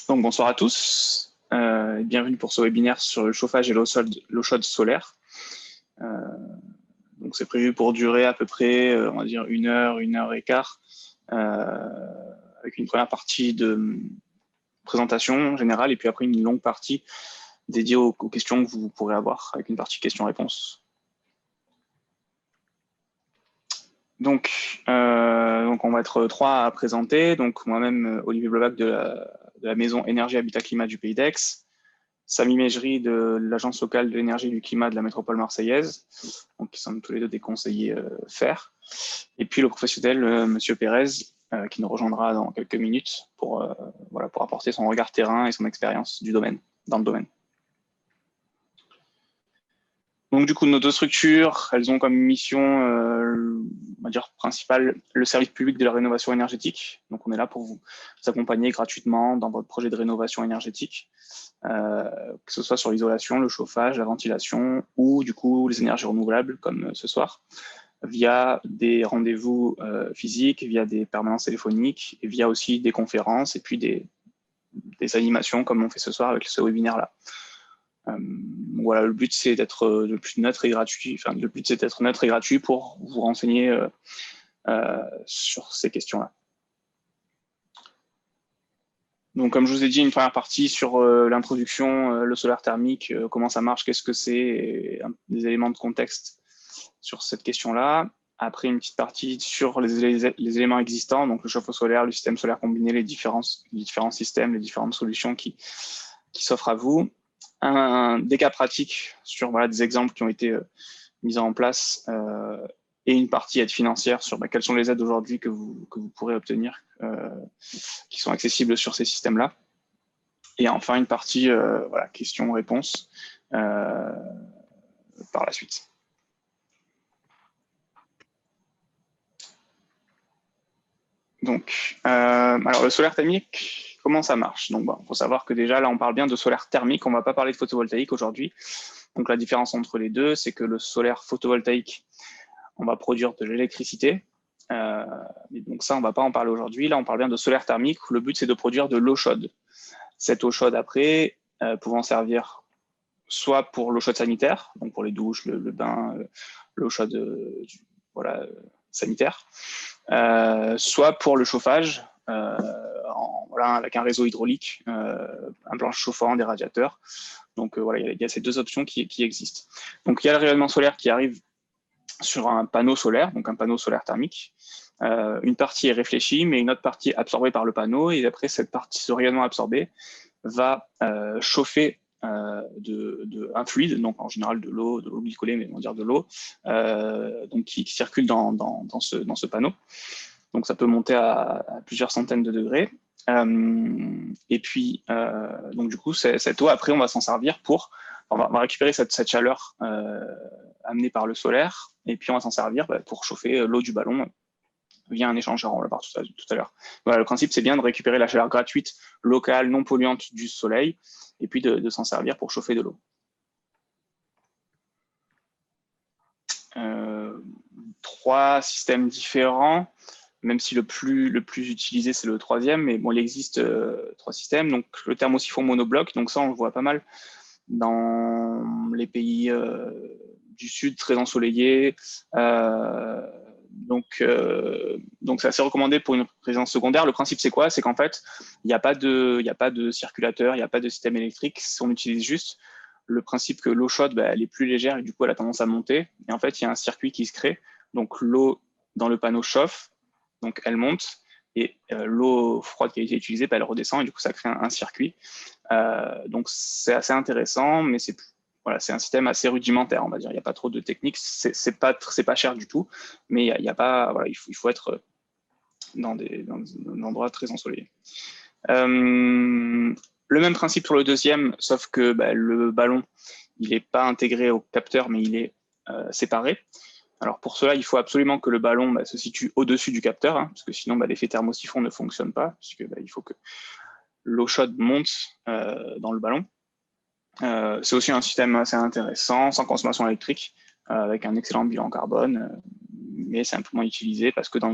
Donc bonsoir à tous, et bienvenue pour ce webinaire sur le chauffage et l'eau chaude solaire. Donc c'est prévu pour durer à peu près, on va dire 1 heure et quart, avec une première partie de présentation générale et puis après une longue partie dédiée aux questions que vous pourrez avoir, avec une partie questions-réponses. Donc on va être 3 à présenter. Donc moi-même, Olivier Blobac de la maison Énergie Habitat Climat du Pays d'Aix, Samy Mejri de l'Agence locale de l'énergie et du climat de la métropole marseillaise, donc qui sont tous les deux des conseillers FER, et puis le professionnel Monsieur Pérez, qui nous rejoindra dans quelques minutes pour apporter son regard terrain et son expérience dans le domaine. Donc du coup, nos deux structures, elles ont comme mission, on va dire principale, le service public de la rénovation énergétique. Donc on est là pour vous accompagner gratuitement dans votre projet de rénovation énergétique, que ce soit sur l'isolation, le chauffage, la ventilation ou du coup les énergies renouvelables comme ce soir, via des rendez-vous physiques, via des permanences téléphoniques, et via aussi des conférences et puis des animations comme on fait ce soir avec ce webinaire-là. Voilà, le but c'est d'être le plus neutre et gratuit. Enfin, le but c'est d'être neutre et gratuit pour vous renseigner sur ces questions-là. Donc, comme je vous ai dit, une première partie sur l'introduction, le solaire thermique, comment ça marche, qu'est-ce que c'est, et des éléments de contexte sur cette question-là. Après, une petite partie sur les éléments existants, donc le chauffe-eau solaire, le système solaire combiné, les différents systèmes, les différentes solutions qui s'offrent à vous. Des cas pratiques sur des exemples qui ont été mis en place et une partie aide financière sur quelles sont les aides aujourd'hui que vous pourrez obtenir qui sont accessibles sur ces systèmes-là. Et enfin, une partie questions-réponses par la suite. Donc, alors le solaire thermique, comment ça marche? Donc, il faut savoir que déjà, là, on parle bien de solaire thermique, on ne va pas parler de photovoltaïque aujourd'hui. Donc, la différence entre les deux, c'est que le solaire photovoltaïque, on va produire de l'électricité. Donc ça, on ne va pas en parler aujourd'hui. Là, on parle bien de solaire thermique, où le but, c'est de produire de l'eau chaude. Cette eau chaude, après, pouvant servir soit pour l'eau chaude sanitaire, donc pour les douches, le bain, l'eau chaude sanitaire, soit pour le chauffage, avec un réseau hydraulique, un planche chauffant, des radiateurs. Donc il y a ces deux options qui existent. Donc il y a le rayonnement solaire qui arrive sur un panneau solaire, donc un panneau solaire thermique. Une partie est réfléchie, mais une autre partie est absorbée par le panneau, et après cette partie, ce rayonnement absorbé, va chauffer un fluide, donc en général de l'eau glycolée, mais on va dire de l'eau, donc qui circule dans ce panneau. Donc ça peut monter à plusieurs centaines de degrés. Et puis, donc du coup, cette eau, après, on va s'en servir on va récupérer cette chaleur amenée par le solaire, et puis on va s'en servir pour chauffer l'eau du ballon via un échangeur, on l'a parlé tout à l'heure. Voilà, le principe, c'est bien de récupérer la chaleur gratuite, locale, non polluante du soleil, et puis de s'en servir pour chauffer de l'eau. 3 systèmes différents, même si le plus utilisé, c'est le 3e, mais bon, il existe 3 systèmes. Donc, le thermosiphon monobloc, donc ça, on le voit pas mal dans les pays du sud, très ensoleillés. Donc c'est assez recommandé pour une résidence secondaire. Le principe, c'est quoi? C'est qu'en fait, il n'y a pas de circulateur, il n'y a pas de système électrique. On utilise juste le principe que l'eau chaude, elle est plus légère et du coup, elle a tendance à monter. Et en fait, il y a un circuit qui se crée. Donc, l'eau dans le panneau chauffe, donc elle monte. Et l'eau froide qui a été utilisée, elle redescend et du coup, ça crée un circuit. Donc, c'est assez intéressant, mais c'est un système assez rudimentaire, on va dire. Il n'y a pas trop de techniques. C'est pas cher du tout, mais il faut être dans un endroit très ensoleillé. Le même principe sur le 2e, sauf que le ballon, il n'est pas intégré au capteur, mais il est séparé. Alors pour cela, il faut absolument que le ballon se situe au-dessus du capteur, parce que sinon l'effet thermosiphon ne fonctionne pas, puisque il faut que l'eau chaude monte dans le ballon. C'est aussi un système assez intéressant, sans consommation électrique, avec un excellent bilan carbone, mais simplement utilisé parce que dans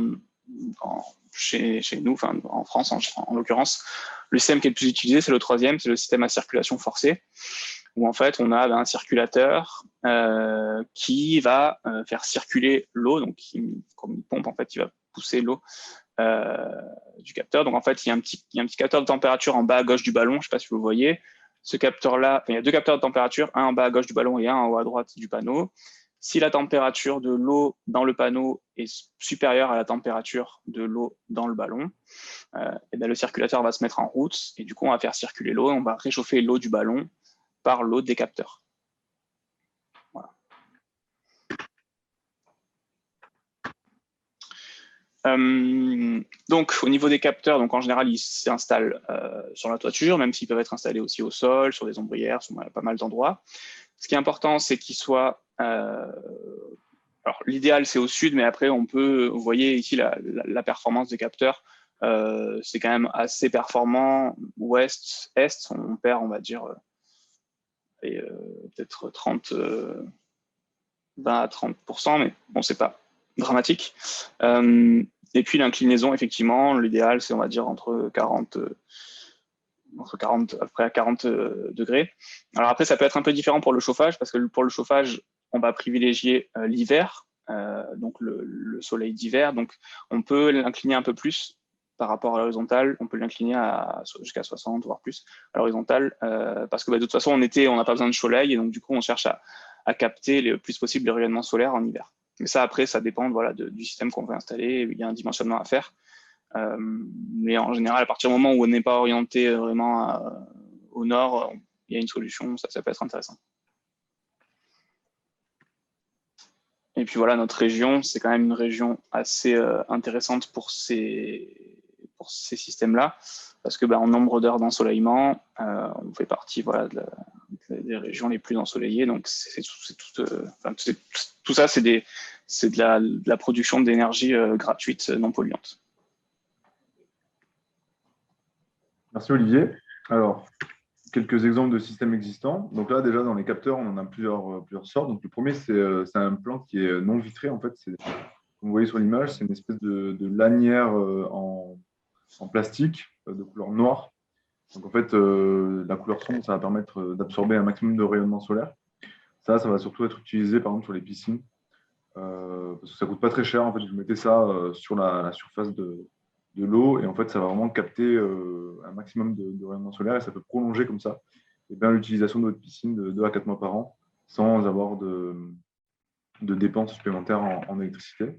chez nous, enfin en France en l'occurrence. Le système qui est le plus utilisé, c'est le troisième, c'est le système à circulation forcée, où en fait on a un circulateur qui va faire circuler l'eau, donc comme une pompe en fait, qui va pousser l'eau du capteur. Donc en fait, il y a un petit capteur de température en bas à gauche du ballon, je ne sais pas si vous le voyez. Ce capteur-là, il y a deux capteurs de température, un en bas à gauche du ballon et un en haut à droite du panneau. Si la température de l'eau dans le panneau est supérieure à la température de l'eau dans le ballon, et bien le circulateur va se mettre en route et du coup on va faire circuler l'eau, on va réchauffer l'eau du ballon par l'eau des capteurs. Voilà. Donc au niveau des capteurs, donc en général ils s'installent sur la toiture, même s'ils peuvent être installés aussi au sol, sur des ombrières, sur pas mal d'endroits. Ce qui est important, c'est qu'ils soient alors, l'idéal, c'est au sud, mais après, on peut, vous voyez ici la performance des capteurs, c'est quand même assez performant. Ouest, est, on perd, on va dire, peut-être 20 à 30%, mais bon, c'est pas dramatique. Et puis, l'inclinaison, effectivement, l'idéal, c'est, on va dire, entre 40, après à 40 degrés. Alors après, ça peut être un peu différent pour le chauffage, parce que pour le chauffage, on va privilégier l'hiver, donc le soleil d'hiver. Donc, on peut l'incliner un peu plus par rapport à l'horizontale. On peut l'incliner jusqu'à 60, voire plus, à l'horizontale, parce que de toute façon, en été, on n'a pas besoin de soleil, et donc du coup, on cherche à capter le plus possible les rayonnements solaires en hiver. Mais ça, après, ça dépend du système qu'on veut installer. Il y a un dimensionnement à faire. Mais en général, à partir du moment où on n'est pas orienté vraiment au nord, il y a une solution, ça peut être intéressant. Et puis voilà, notre région, c'est quand même une région assez intéressante pour ces systèmes-là, parce que en nombre d'heures d'ensoleillement, on fait partie des régions les plus ensoleillées. Donc tout ça, c'est de la production d'énergie gratuite, non polluante. Merci Olivier. Alors, quelques exemples de systèmes existants. Donc là, déjà, dans les capteurs, on en a plusieurs sortes. Donc le premier, c'est un plan qui est non vitré. En fait, comme vous voyez sur l'image, c'est une espèce de lanière en plastique de couleur noire. Donc en fait, la couleur sombre, ça va permettre d'absorber un maximum de rayonnement solaire. Ça va surtout être utilisé, par exemple, sur les piscines. Parce que ça ne coûte pas très cher. En fait, vous mettez ça sur la surface de l'eau et en fait, ça va vraiment capter un maximum de rayonnement solaire et ça peut prolonger comme ça l'utilisation de votre piscine de 2 à 4 mois par an sans avoir de dépenses supplémentaires en électricité.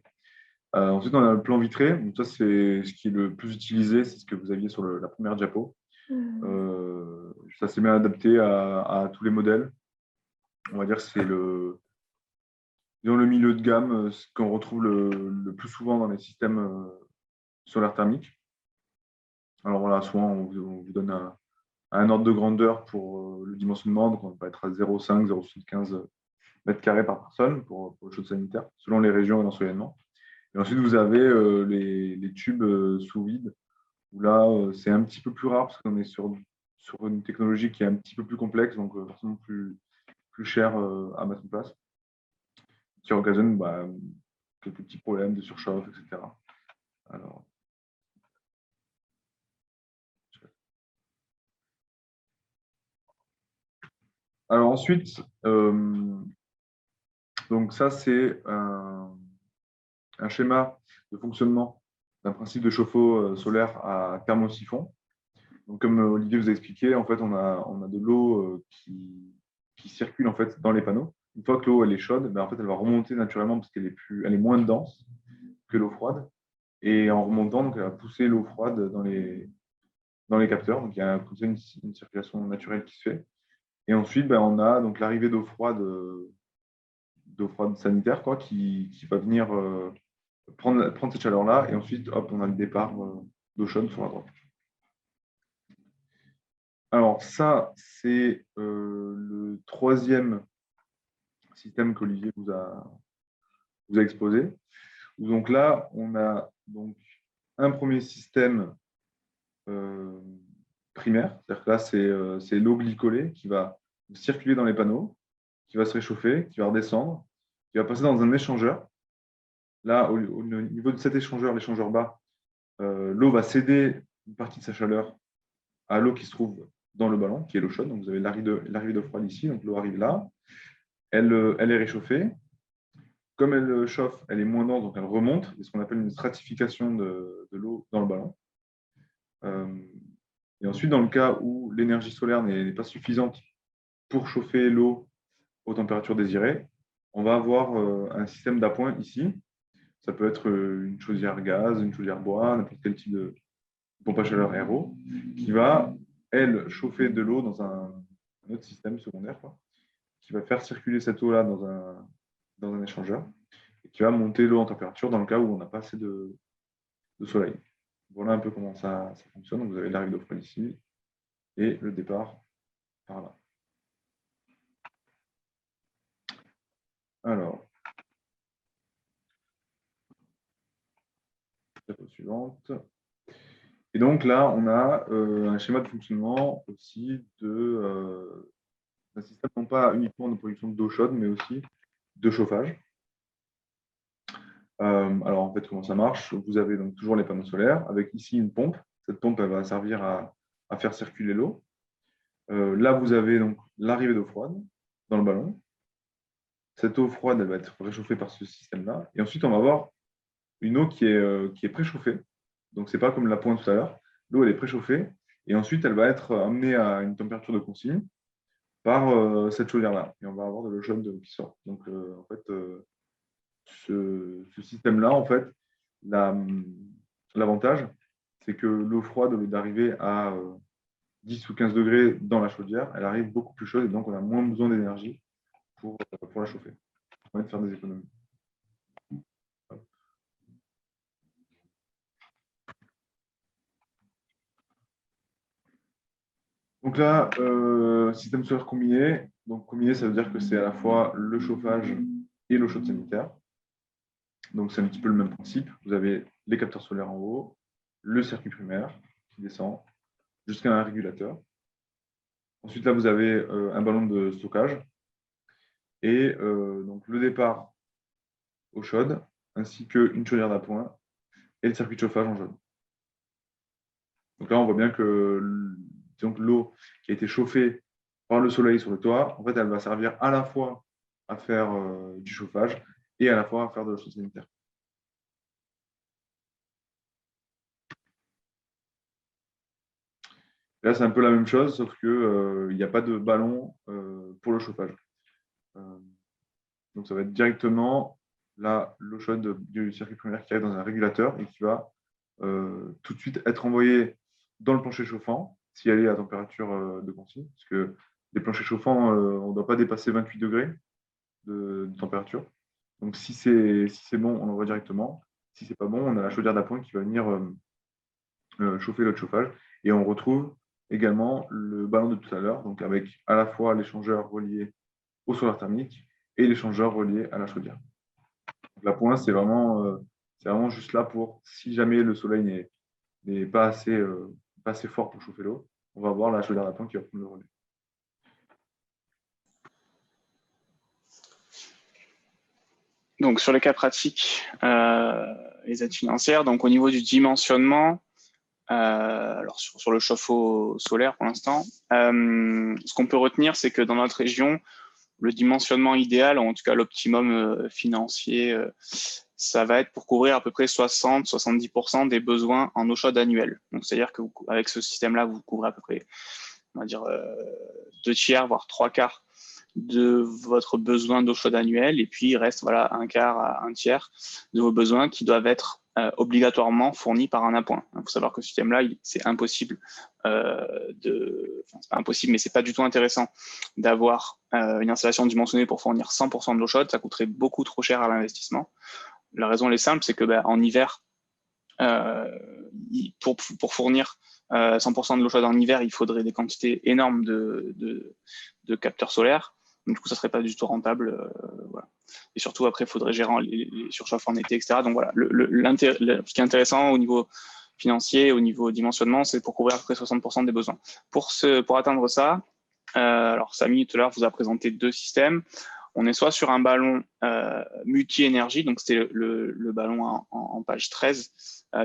Ensuite, on a le plan vitré. Donc ça, c'est ce qui est le plus utilisé. C'est ce que vous aviez sur la première diapo. Ça s'est bien adapté à tous les modèles. On va dire que c'est dans le milieu de gamme, ce qu'on retrouve le plus souvent dans les systèmes solaires thermiques. Alors voilà, soit on vous donne un ordre de grandeur pour le dimensionnement, donc on va être à 0,5, 0,75 mètres carrés par personne pour le chaude sanitaire, selon les régions et l'ensoleillement. Et ensuite, vous avez les tubes sous vide, où là, c'est un petit peu plus rare parce qu'on est sur une technologie qui est un petit peu plus complexe, donc forcément plus cher à mettre en place, qui occasionne quelques petits problèmes de surchauffe, etc. Alors ensuite, donc ça, c'est un schéma de fonctionnement d'un principe de chauffe-eau solaire à thermosiphon. Donc, comme Olivier vous a expliqué, en fait, on a de l'eau qui circule en fait dans les panneaux. Une fois que l'eau elle est chaude, en fait, elle va remonter naturellement parce qu'elle est moins dense que l'eau froide. Et en remontant, donc, elle va pousser l'eau froide dans les capteurs. Donc, il y a une circulation naturelle qui se fait. Et ensuite, on a donc l'arrivée d'eau froide sanitaire qui va venir prendre cette chaleur-là. Et ensuite, hop, on a le départ d'eau chaude sur la droite. Alors ça, c'est le troisième système qu'Olivier vous a exposé. Donc là, on a donc un premier système primaire, c'est-à-dire que là, c'est l'eau glycolée qui va circuler dans les panneaux, qui va se réchauffer, qui va redescendre, qui va passer dans un échangeur. Là, au niveau de cet échangeur, l'échangeur bas, l'eau va céder une partie de sa chaleur à l'eau qui se trouve dans le ballon, qui est l'eau chaude. Donc, vous avez l'arrivée d'eau froide ici. Donc, l'eau arrive là. Elle est réchauffée. Comme elle chauffe, elle est moins dense, donc elle remonte. C'est ce qu'on appelle une stratification de l'eau dans le ballon. Et ensuite, dans le cas où l'énergie solaire n'est pas suffisante pour chauffer l'eau aux températures désirées, on va avoir un système d'appoint ici. Ça peut être une chaudière gaz, une chaudière bois, n'importe quel type de pompe à chaleur RO, qui va, elle, chauffer de l'eau dans un autre système secondaire, quoi, qui va faire circuler cette eau-là dans un échangeur, et qui va monter l'eau en température dans le cas où on n'a pas assez de soleil. Voilà un peu comment ça fonctionne. Donc, vous avez l'arrivée d'eau froide ici et le départ par là. Alors, étape suivante. Et donc là, on a un schéma de fonctionnement aussi d'un système non pas uniquement de production d'eau chaude, mais aussi de chauffage. Alors en fait, comment ça marche? Vous avez donc toujours les panneaux solaires avec ici une pompe. Cette pompe, elle va servir à faire circuler l'eau. Là, vous avez donc l'arrivée d'eau froide dans le ballon. Cette eau froide, elle va être réchauffée par ce système-là. Et ensuite, on va avoir une eau qui est préchauffée. Donc, ce n'est pas comme la pointe tout à l'heure. L'eau, elle est préchauffée. Et ensuite, elle va être amenée à une température de consigne par cette chaudière-là. Et on va avoir de l'eau chaude qui sort. Donc, en fait, ce système-là, en fait, l'avantage, c'est que l'eau froide, au lieu d'arriver à 10 ou 15 degrés dans la chaudière, elle arrive beaucoup plus chaude et donc on a moins besoin d'énergie pour la chauffer. Ça permet de faire des économies. Donc là, système solaire combiné. Donc combiné, ça veut dire que c'est à la fois le chauffage et l'eau chaude sanitaire. Donc c'est un petit peu le même principe. Vous avez les capteurs solaires en haut, le circuit primaire qui descend jusqu'à un régulateur. Ensuite, là, vous avez un ballon de stockage et donc le départ eau chaude, ainsi qu'une chaudière d'appoint et le circuit de chauffage en jaune. Donc là, on voit bien que l'eau qui a été chauffée par le soleil sur le toit, en fait, elle va servir à la fois à faire du chauffage et à la fois à faire de l'eau chaude sanitaire. Là, c'est un peu la même chose, sauf qu'il n'y a pas de ballon pour le chauffage. Donc, ça va être directement l'eau chaude du circuit primaire qui arrive dans un régulateur et qui va tout de suite être envoyée dans le plancher chauffant, si elle est à température de consigne, parce que les planchers chauffants, on ne doit pas dépasser 28 degrés de température. Donc, si c'est bon, on l'envoie directement. Si ce n'est pas bon, on a la chaudière d'appoint qui va venir chauffer l'eau de chauffage. Et on retrouve également le ballon de tout à l'heure, donc avec à la fois l'échangeur relié au solaire thermique et l'échangeur relié à la chaudière. Donc, la pointe, c'est vraiment juste là pour, si jamais le soleil n'est pas assez fort pour chauffer l'eau, on va avoir la chaudière d'appoint qui va prendre le relais. Donc, sur les cas pratiques, les aides financières, donc au niveau du dimensionnement, alors sur le chauffe-eau solaire pour l'instant, ce qu'on peut retenir, c'est que dans notre région, le dimensionnement idéal, en tout cas l'optimum financier, ça va être pour couvrir à peu près 60-70% des besoins en eau chaude annuelle. Donc, c'est-à-dire qu'avec ce système-là, vous couvrez à peu près, on va dire, 2/3, voire 3/4 de votre besoin d'eau chaude annuelle, et puis il reste voilà, 1/4 à 1/3 de vos besoins qui doivent être obligatoirement fournis par un appoint. Il faut savoir que ce système-là, c'est impossible c'est pas impossible, mais c'est pas du tout intéressant d'avoir une installation dimensionnée pour fournir 100% de l'eau chaude. Ça coûterait beaucoup trop cher à l'investissement. La raison elle est simple, c'est que en hiver, pour fournir 100% de l'eau chaude en hiver, il faudrait des quantités énormes de capteurs solaires. Donc, du coup, ça ne serait pas du tout rentable. Voilà. Et surtout, après, il faudrait gérer les surchauffes en été, etc. Donc, voilà, ce qui est intéressant au niveau financier, au niveau dimensionnement, c'est pour couvrir à peu près 60% des besoins. Pour atteindre ça, alors Samy, tout à l'heure, vous a présenté 2 systèmes. On est soit sur un ballon multi-énergie, donc c'était le ballon en page 13,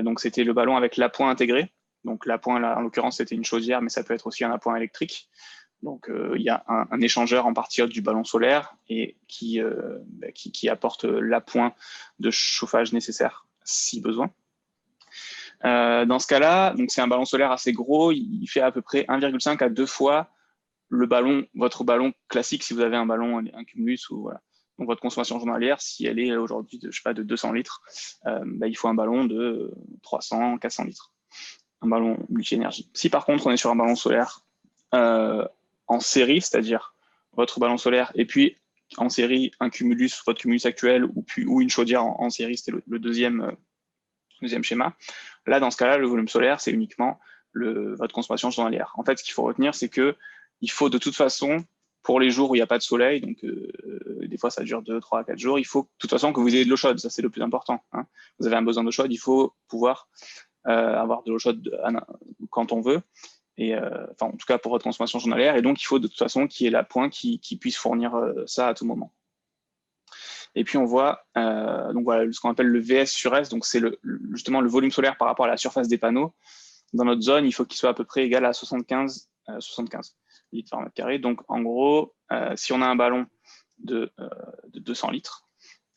Donc, c'était le ballon avec l'appoint intégré. Donc, l'appoint, là, en l'occurrence, c'était une chaudière, mais ça peut être aussi un appoint électrique. Donc, il y a un échangeur en partie haute du ballon solaire et qui apporte l'appoint de chauffage nécessaire si besoin. Dans ce cas-là, donc c'est un ballon solaire assez gros, il fait à peu près 1,5 à 2 fois votre ballon classique si vous avez un ballon, un Cumulus ou voilà. Donc votre consommation journalière, si elle est aujourd'hui de 200 litres, il faut un ballon de 300, 400 litres, un ballon multi-énergie. Si par contre on est sur un ballon solaire en série, c'est-à-dire votre ballon solaire et puis en série un Cumulus, votre Cumulus actuel ou une chaudière en série, c'était le deuxième schéma. Là, dans ce cas-là, le volume solaire, c'est uniquement votre consommation journalière. En fait, ce qu'il faut retenir, c'est qu'il faut de toute façon, pour les jours où il n'y a pas de soleil, donc des fois ça dure 2, 3, 4 jours, il faut de toute façon que vous ayez de l'eau chaude, ça c'est le plus important. Hein. Vous avez un besoin d'eau chaude, il faut pouvoir avoir de l'eau chaude quand on veut, et en tout cas pour votre consommation journalière, et donc il faut de toute façon qu'il y ait l'appoint qui puisse fournir ça à tout moment. Et puis on voit donc voilà, ce qu'on appelle le VS sur S, donc c'est justement le volume solaire par rapport à la surface des panneaux. Dans notre zone, il faut qu'il soit à peu près égal à 75 litres par mètre carré. Donc en gros, si on a un ballon de 200 litres,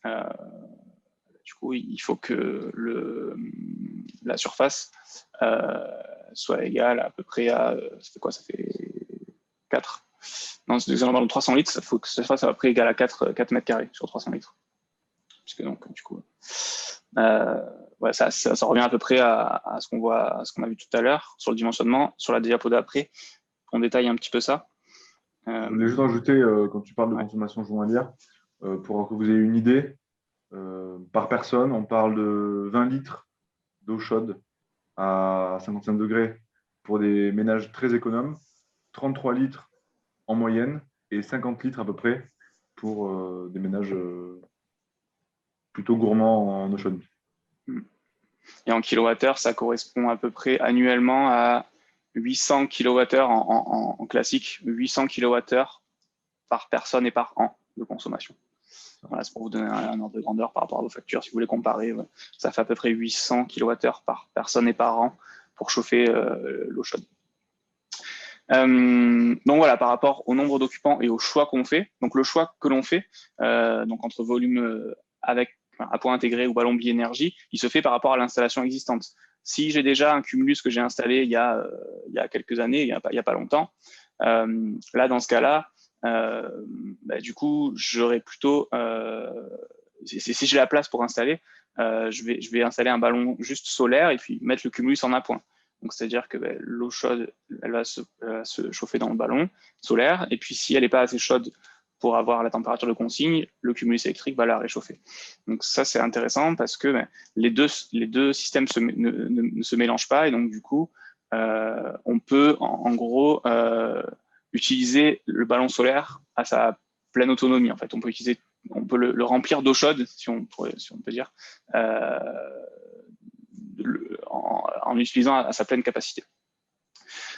du coup, il faut que la surface soit égale à peu près à, ça fait quoi? Ça fait 4. Non, c'est un ballon de 300 litres, il faut que ça fasse à peu près égal à 4 mètres carrés sur 300 litres. Puisque donc, du coup, ouais, ça revient à peu près à ce qu'on a vu tout à l'heure sur le dimensionnement. Sur la diapo d'après, on détaille un petit peu ça. Je voulais juste ajouter, quand tu parles de consommation journalière, pour que vous ayez une idée, par personne, on parle de 20 litres d'eau chaude à 55 degrés pour des ménages très économes, 33 litres en moyenne et 50 litres à peu près pour des ménages plutôt gourmands en eau chaude. Et en kilowattheure, ça correspond à peu près annuellement à 800 kWh en classique, 800 kWh par personne et par an de consommation. Voilà, c'est pour vous donner un ordre de grandeur par rapport à vos factures. Si vous voulez comparer, ça fait à peu près 800 kWh par personne et par an pour chauffer l'eau chaude. Donc voilà, par rapport au nombre d'occupants et au choix qu'on fait. Donc le choix que l'on fait, donc entre volume avec appoint intégré ou ballon bi-énergie, il se fait par rapport à l'installation existante. Si j'ai déjà un Cumulus que j'ai installé il y a quelques années, il y a pas longtemps, là dans ce cas-là, du coup, j'aurais plutôt, si j'ai la place pour installer, je vais installer un ballon juste solaire et puis mettre le Cumulus en appoint. Donc, c'est-à-dire que l'eau chaude, elle va se chauffer dans le ballon solaire. Et puis, si elle n'est pas assez chaude pour avoir la température de consigne, le cumulus électrique va la réchauffer. Donc, ça, c'est intéressant parce que les deux systèmes ne se mélangent pas. Et donc, du coup, on peut, en gros, utiliser le ballon solaire à sa pleine autonomie. En fait, on peut le remplir d'eau chaude, si on peut dire, en utilisant à sa pleine capacité.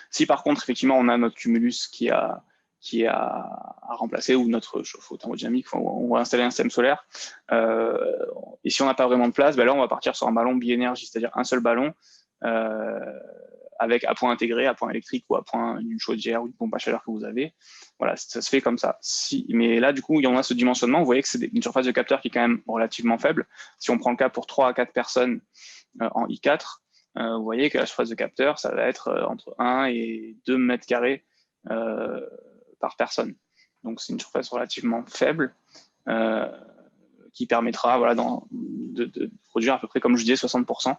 Si par contre, effectivement, on a notre cumulus qui est à remplacer ou notre chauffe-eau thermodynamique, on va installer un système solaire, et si on n'a pas vraiment de place, là, on va partir sur un ballon bi-énergie, c'est-à-dire un seul ballon avec appoint intégré, appoint électrique ou appoint d'une chaudière ou d'une pompe à chaleur que vous avez. Voilà, ça se fait comme ça. Mais là, du coup, il y en a ce dimensionnement. Vous voyez que c'est une surface de capteur qui est quand même relativement faible. Si on prend le cas pour 3 à 4 personnes en I4, vous voyez que la surface de capteur, ça va être entre 1 et 2 mètres carrés par personne. Donc, c'est une surface relativement faible qui permettra de produire à peu près, comme je disais, 60%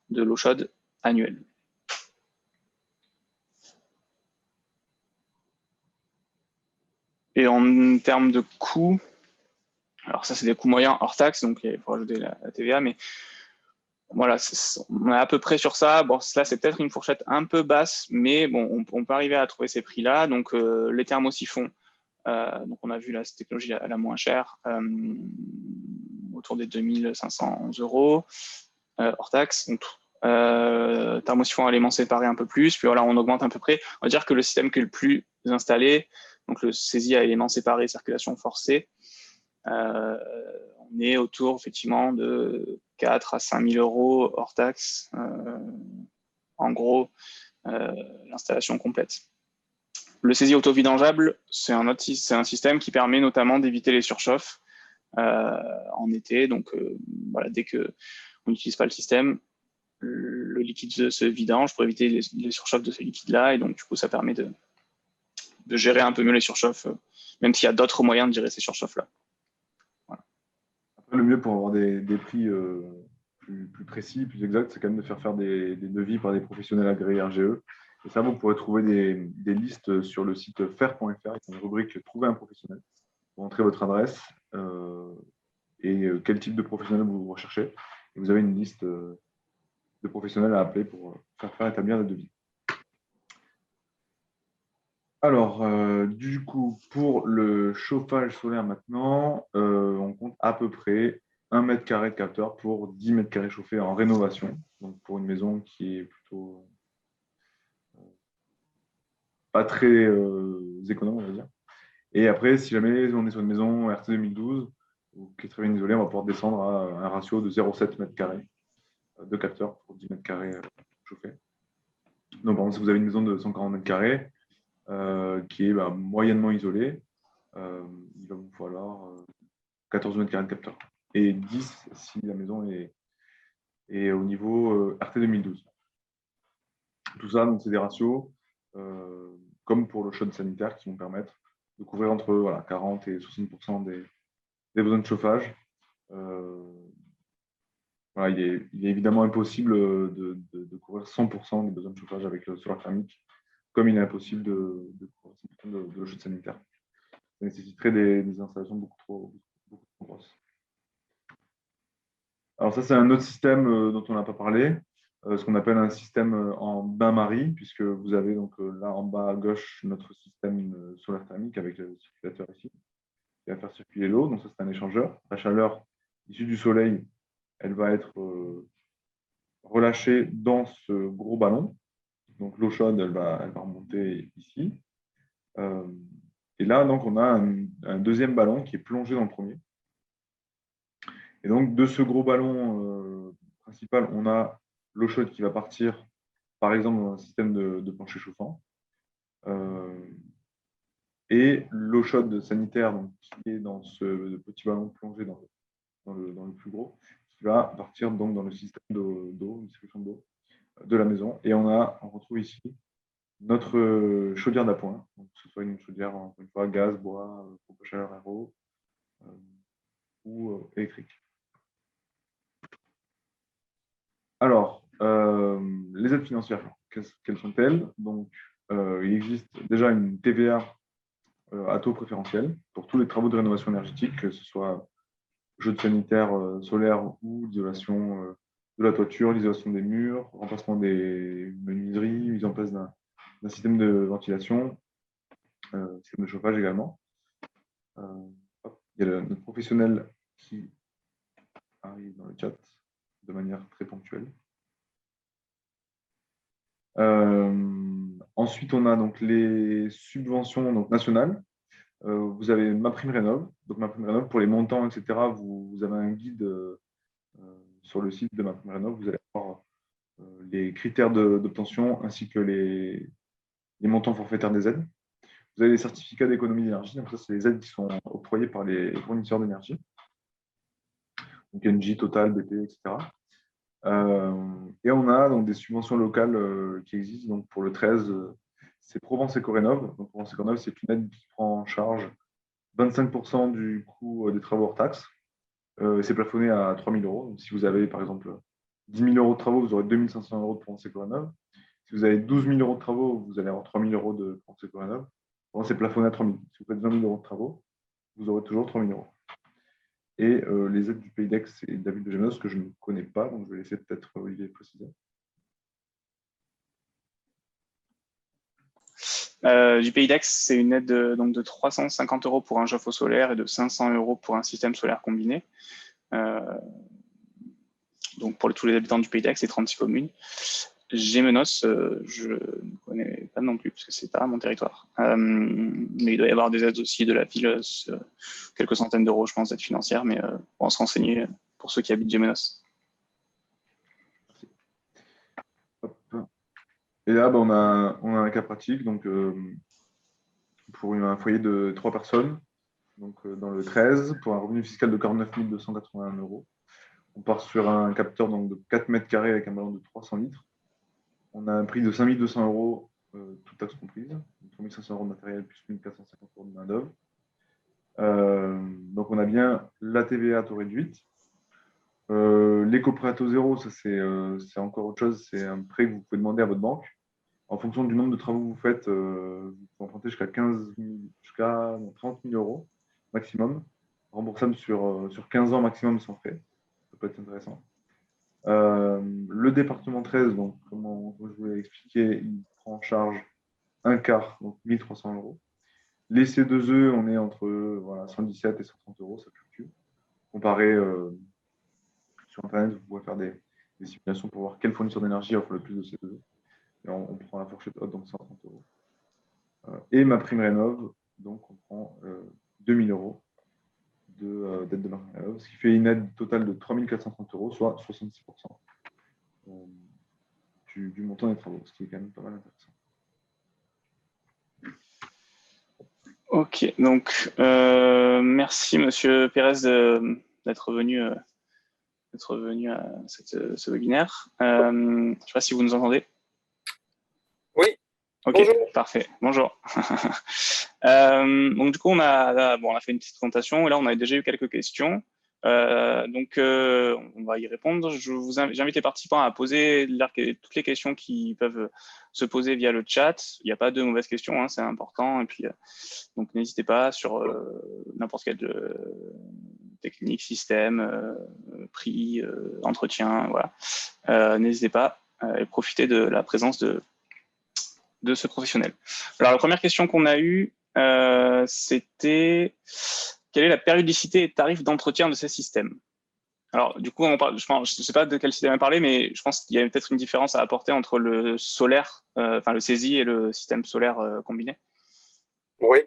de l'eau chaude annuelle. Et en termes de coûts, alors ça, c'est des coûts moyens hors taxe, donc il faut rajouter la TVA, mais voilà, on est à peu près sur ça. Bon, là, c'est peut-être une fourchette un peu basse, mais bon, on peut arriver à trouver ces prix-là. Donc, les thermosiphons, donc on a vu cette technologie la moins chère, autour des 2500 € hors taxe. Donc, thermosiphon à éléments séparés un peu plus, puis voilà, on augmente à peu près. On va dire que le système qui est le plus installé, donc le saisie à éléments séparés, circulation forcée, on est autour effectivement de 4 à 5 000 euros hors taxe, en gros, l'installation complète. Le saisie auto-vidangeable, c'est un système qui permet notamment d'éviter les surchauffes en été. Donc, voilà, dès qu'on n'utilise pas le système, le liquide se vidange pour éviter les surchauffes de ce liquide-là. Et donc, du coup, ça permet de gérer un peu mieux les surchauffes, même s'il y a d'autres moyens de gérer ces surchauffes-là. Voilà. Après, le mieux pour avoir des prix plus précis, plus exacts, c'est quand même de faire des devis par des professionnels agréés RGE. Et ça, vous pourrez trouver des listes sur le site fer.fr, avec une rubrique « Trouver un professionnel ». Vous rentrez votre adresse et quel type de professionnel vous recherchez. Et vous avez une liste de professionnels à appeler pour faire établir des devis. Alors, du coup, pour le chauffage solaire maintenant, on compte à peu près 1 mètre carré de capteur pour 10 mètres carrés chauffés en rénovation. Donc, pour une maison qui est plutôt pas très économe, on va dire. Et après, si jamais on est sur une maison RT 2012 ou qui est très bien isolée, on va pouvoir descendre à un ratio de 0,7 mètres carrés de capteur pour 10 mètres carrés chauffés. Donc, par exemple, si vous avez une maison de 140 mètres carrés qui est moyennement isolée, il va vous falloir 14 mètres carrés de capteur et 10 si la maison est au niveau RT 2012. Tout ça, c'est des ratios comme pour le chaude sanitaire qui vont permettre de couvrir entre 40 et 60% des besoins de chauffage. Il est évidemment impossible de couvrir 100% des besoins de chauffage avec le solaire thermique, comme il est impossible de couvrir 100% de l'eau chaude sanitaire. Ça nécessiterait des installations beaucoup trop grosses. Alors ça, c'est un autre système dont on n'a pas parlé, ce qu'on appelle un système en bain-marie, puisque vous avez donc là en bas à gauche notre système solaire thermique avec le circulateur ici, qui va faire circuler l'eau. Donc ça, c'est un échangeur. La chaleur issue du soleil, elle va être relâchée dans ce gros ballon. Donc l'eau chaude, elle va remonter ici. Et là, donc, on a un deuxième ballon qui est plongé dans le premier. Et donc, de ce gros ballon principal, on a l'eau chaude qui va partir, par exemple, dans un système de plancher chauffant. Et l'eau chaude sanitaire, donc, qui est dans ce petit ballon plongé dans le plus gros, qui va partir donc dans le système d'eau, distribution d'eau de la maison. Et on retrouve ici notre chaudière d'appoint, que ce soit une chaudière, encore une fois, gaz, bois, pompe à chaleur aéro ou électrique. Alors, les aides financières, quelles sont-elles? Donc, il existe déjà une TVA à taux préférentiel pour tous les travaux de rénovation énergétique, que ce soit jeux de sanitaire solaire ou l'isolation de la toiture, l'isolation des murs, remplacement des menuiseries, mise en place d'un système de ventilation, système de chauffage également. Il y a notre professionnel qui arrive dans le chat de manière très ponctuelle. Ensuite, on a donc les subventions nationales. Vous avez MaPrimeRénov'. Donc MaPrimeRénov', pour les montants, etc., vous avez un guide sur le site de MaPrimeRénov'. Vous allez avoir les critères d'obtention ainsi que les montants forfaitaires des aides. Vous avez les certificats d'économie d'énergie. Donc ça, c'est les aides qui sont octroyées par les fournisseurs d'énergie. Donc Engie, Total, BP, etc. Et on a donc des subventions locales qui existent. Donc pour le 13, c'est Provence Éco-Rénov'. Donc Provence Éco-Rénov', c'est une aide qui prend en charge 25% du coût des travaux hors taxes. C'est plafonné à 3 000 euros. Donc si vous avez par exemple 10 000 euros de travaux, vous aurez 2 500 euros de Provence Éco-Rénov'. Si vous avez 12 000 euros de travaux, vous allez avoir 3 000 euros de Provence Éco-Rénov'. Bon, c'est plafonné à 3 000. Si vous faites 20 000 euros de travaux, vous aurez toujours 3 000 euros. Et les aides du Pays d'Aix et David de Gémenos, que je ne connais pas, donc je vais laisser peut-être Olivier préciser. Du Pays d'Aix, c'est une aide de 350 euros pour un chauffe-eau solaire et de 500 euros pour un système solaire combiné. Donc pour tous les habitants du Pays d'Aix et 36 communes. Gémenos, je ne connais pas non plus, parce que ce n'est pas mon territoire. Mais il doit y avoir des aides aussi de la ville, quelques centaines d'euros, je pense, d'aides financières, mais on va se renseigner pour ceux qui habitent Gémenos. Et là, on a un cas pratique, donc pour un foyer de 3 personnes, donc dans le 13, pour un revenu fiscal de 49 281 €. On part sur un capteur donc, de 4 mètres carrés avec un ballon de 300 litres. On a un prix de 5 200 €, toute taxe comprise, 3 500 € de matériel plus 1 450 € de main-d'œuvre. Donc on a bien la TVA taux réduite. L'éco-prêt à taux zéro, ça c'est encore autre chose, c'est un prêt que vous pouvez demander à votre banque. En fonction du nombre de travaux que vous faites, vous pouvez emprunter jusqu'à 30 000 € maximum, remboursable sur 15 ans maximum sans frais. Ça peut être intéressant. Le département 13, donc comme je vous l'ai expliqué, il prend en charge un quart, donc 1 300 €. Les C2E, on est entre 117 et 130 €, ça fluctue. Comparé sur Internet, vous pouvez faire des simulations pour voir quel fournisseur d'énergie offre le plus de C2E. Et on prend la fourchette haute, donc 130 €. Et ma prime rénov, donc on prend 2 000 € d'aide de ma prime rénov, ce qui fait une aide totale de 3 430 €, soit 66% du montant des travaux, ce qui est quand même pas mal intéressant. Ok, donc merci Monsieur Pérez d'être venu à ce webinaire. Je ne sais pas si vous nous entendez. Oui. Ok, bonjour. Parfait. Bonjour. Donc du coup, on a fait une petite présentation et là, on a déjà eu quelques questions. Donc, on va y répondre. J'invite les participants à poser toutes les questions qui peuvent se poser via le chat. Il n'y a pas de mauvaises questions, hein, c'est important. Et puis, donc, n'hésitez pas sur n'importe quelle technique, système, prix, entretien, voilà. N'hésitez pas et profitez de la présence de ce professionnel. Alors, la première question qu'on a eue, c'était quelle est la périodicité et tarif d'entretien de ces systèmes? Alors, du coup, je ne sais pas de quel système on parler, mais je pense qu'il y a peut-être une différence à apporter entre le solaire, le SAISY et le système solaire combiné. Oui.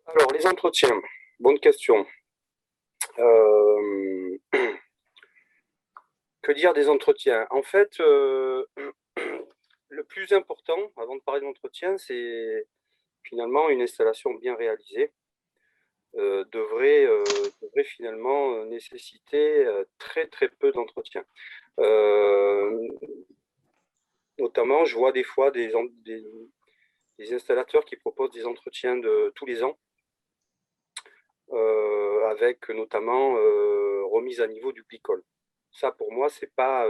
Alors, les entretiens, bonne question. Que dire des entretiens? En fait, le plus important, avant de parler de l'entretien, c'est finalement une installation bien réalisée. Devrait finalement nécessiter très très peu d'entretien. Notamment, je vois des fois des installateurs qui proposent des entretiens de tous les ans, avec notamment remise à niveau du glycol. Ça, pour moi, c'est pas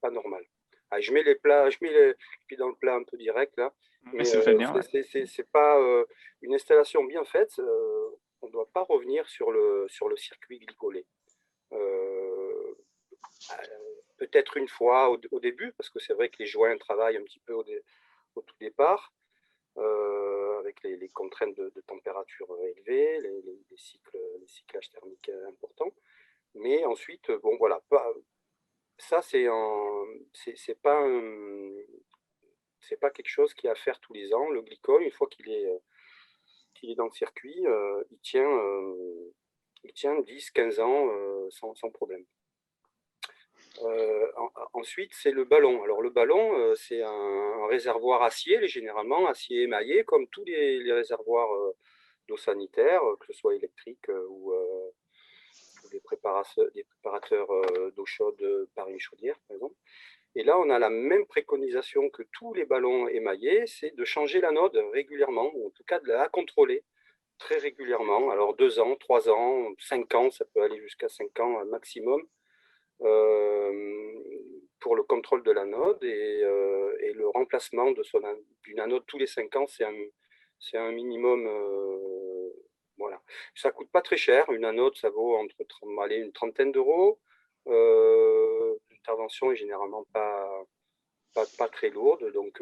normal. Ah, je mets les pieds dans le plat un peu direct là, mais c'est pas une installation bien faite. On ne doit pas revenir sur le circuit glycolé. Peut-être une fois au début, parce que c'est vrai que les joints travaillent un petit peu au tout départ, avec les contraintes de température élevées, les cyclages thermiques importants. Mais ensuite, bon voilà, ça c'est pas quelque chose qui est à faire tous les ans. Le glycol, une fois qu'il est dans le circuit, il tient 10-15 ans sans problème. Ensuite, c'est le ballon. Alors le ballon, c'est un réservoir acier, généralement acier émaillé, comme tous les réservoirs d'eau sanitaire, que ce soit électrique ou des préparateurs d'eau chaude par une chaudière, par exemple. Et là, on a la même préconisation que tous les ballons émaillés, c'est de changer l'anode régulièrement, ou en tout cas de la contrôler très régulièrement. Alors 2 ans, 3 ans, 5 ans, ça peut aller jusqu'à 5 ans maximum. Pour le contrôle de l'anode et le remplacement d'une anode tous les 5 ans, c'est un minimum. Voilà. Ça ne coûte pas très cher. Une anode, ça vaut une trentaine d'euros. L'intervention est généralement pas très lourde. Donc,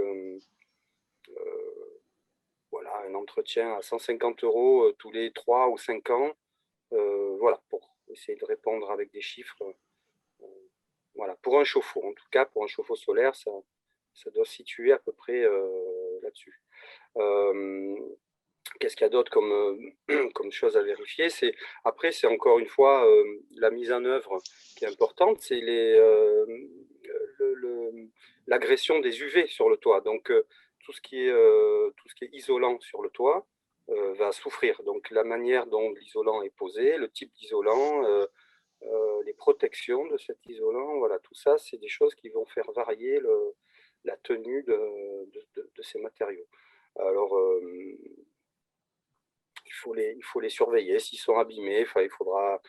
voilà, un entretien à 150 € tous les 3 ou 5 ans. Voilà, pour essayer de répondre avec des chiffres. Voilà, pour un chauffe-eau, en tout cas, pour un chauffe-eau solaire, ça doit se situer à peu près là-dessus. Qu'est-ce qu'il y a d'autre comme chose à vérifier? Après, c'est encore une fois la mise en œuvre qui est importante, c'est l'agression des UV sur le toit. Donc, tout ce qui est isolant sur le toit va souffrir. Donc, la manière dont l'isolant est posé, le type d'isolant, les protections de cet isolant, voilà, tout ça, c'est des choses qui vont faire varier la tenue de ces matériaux. Alors, il faut les surveiller. S'ils sont abîmés, il faudra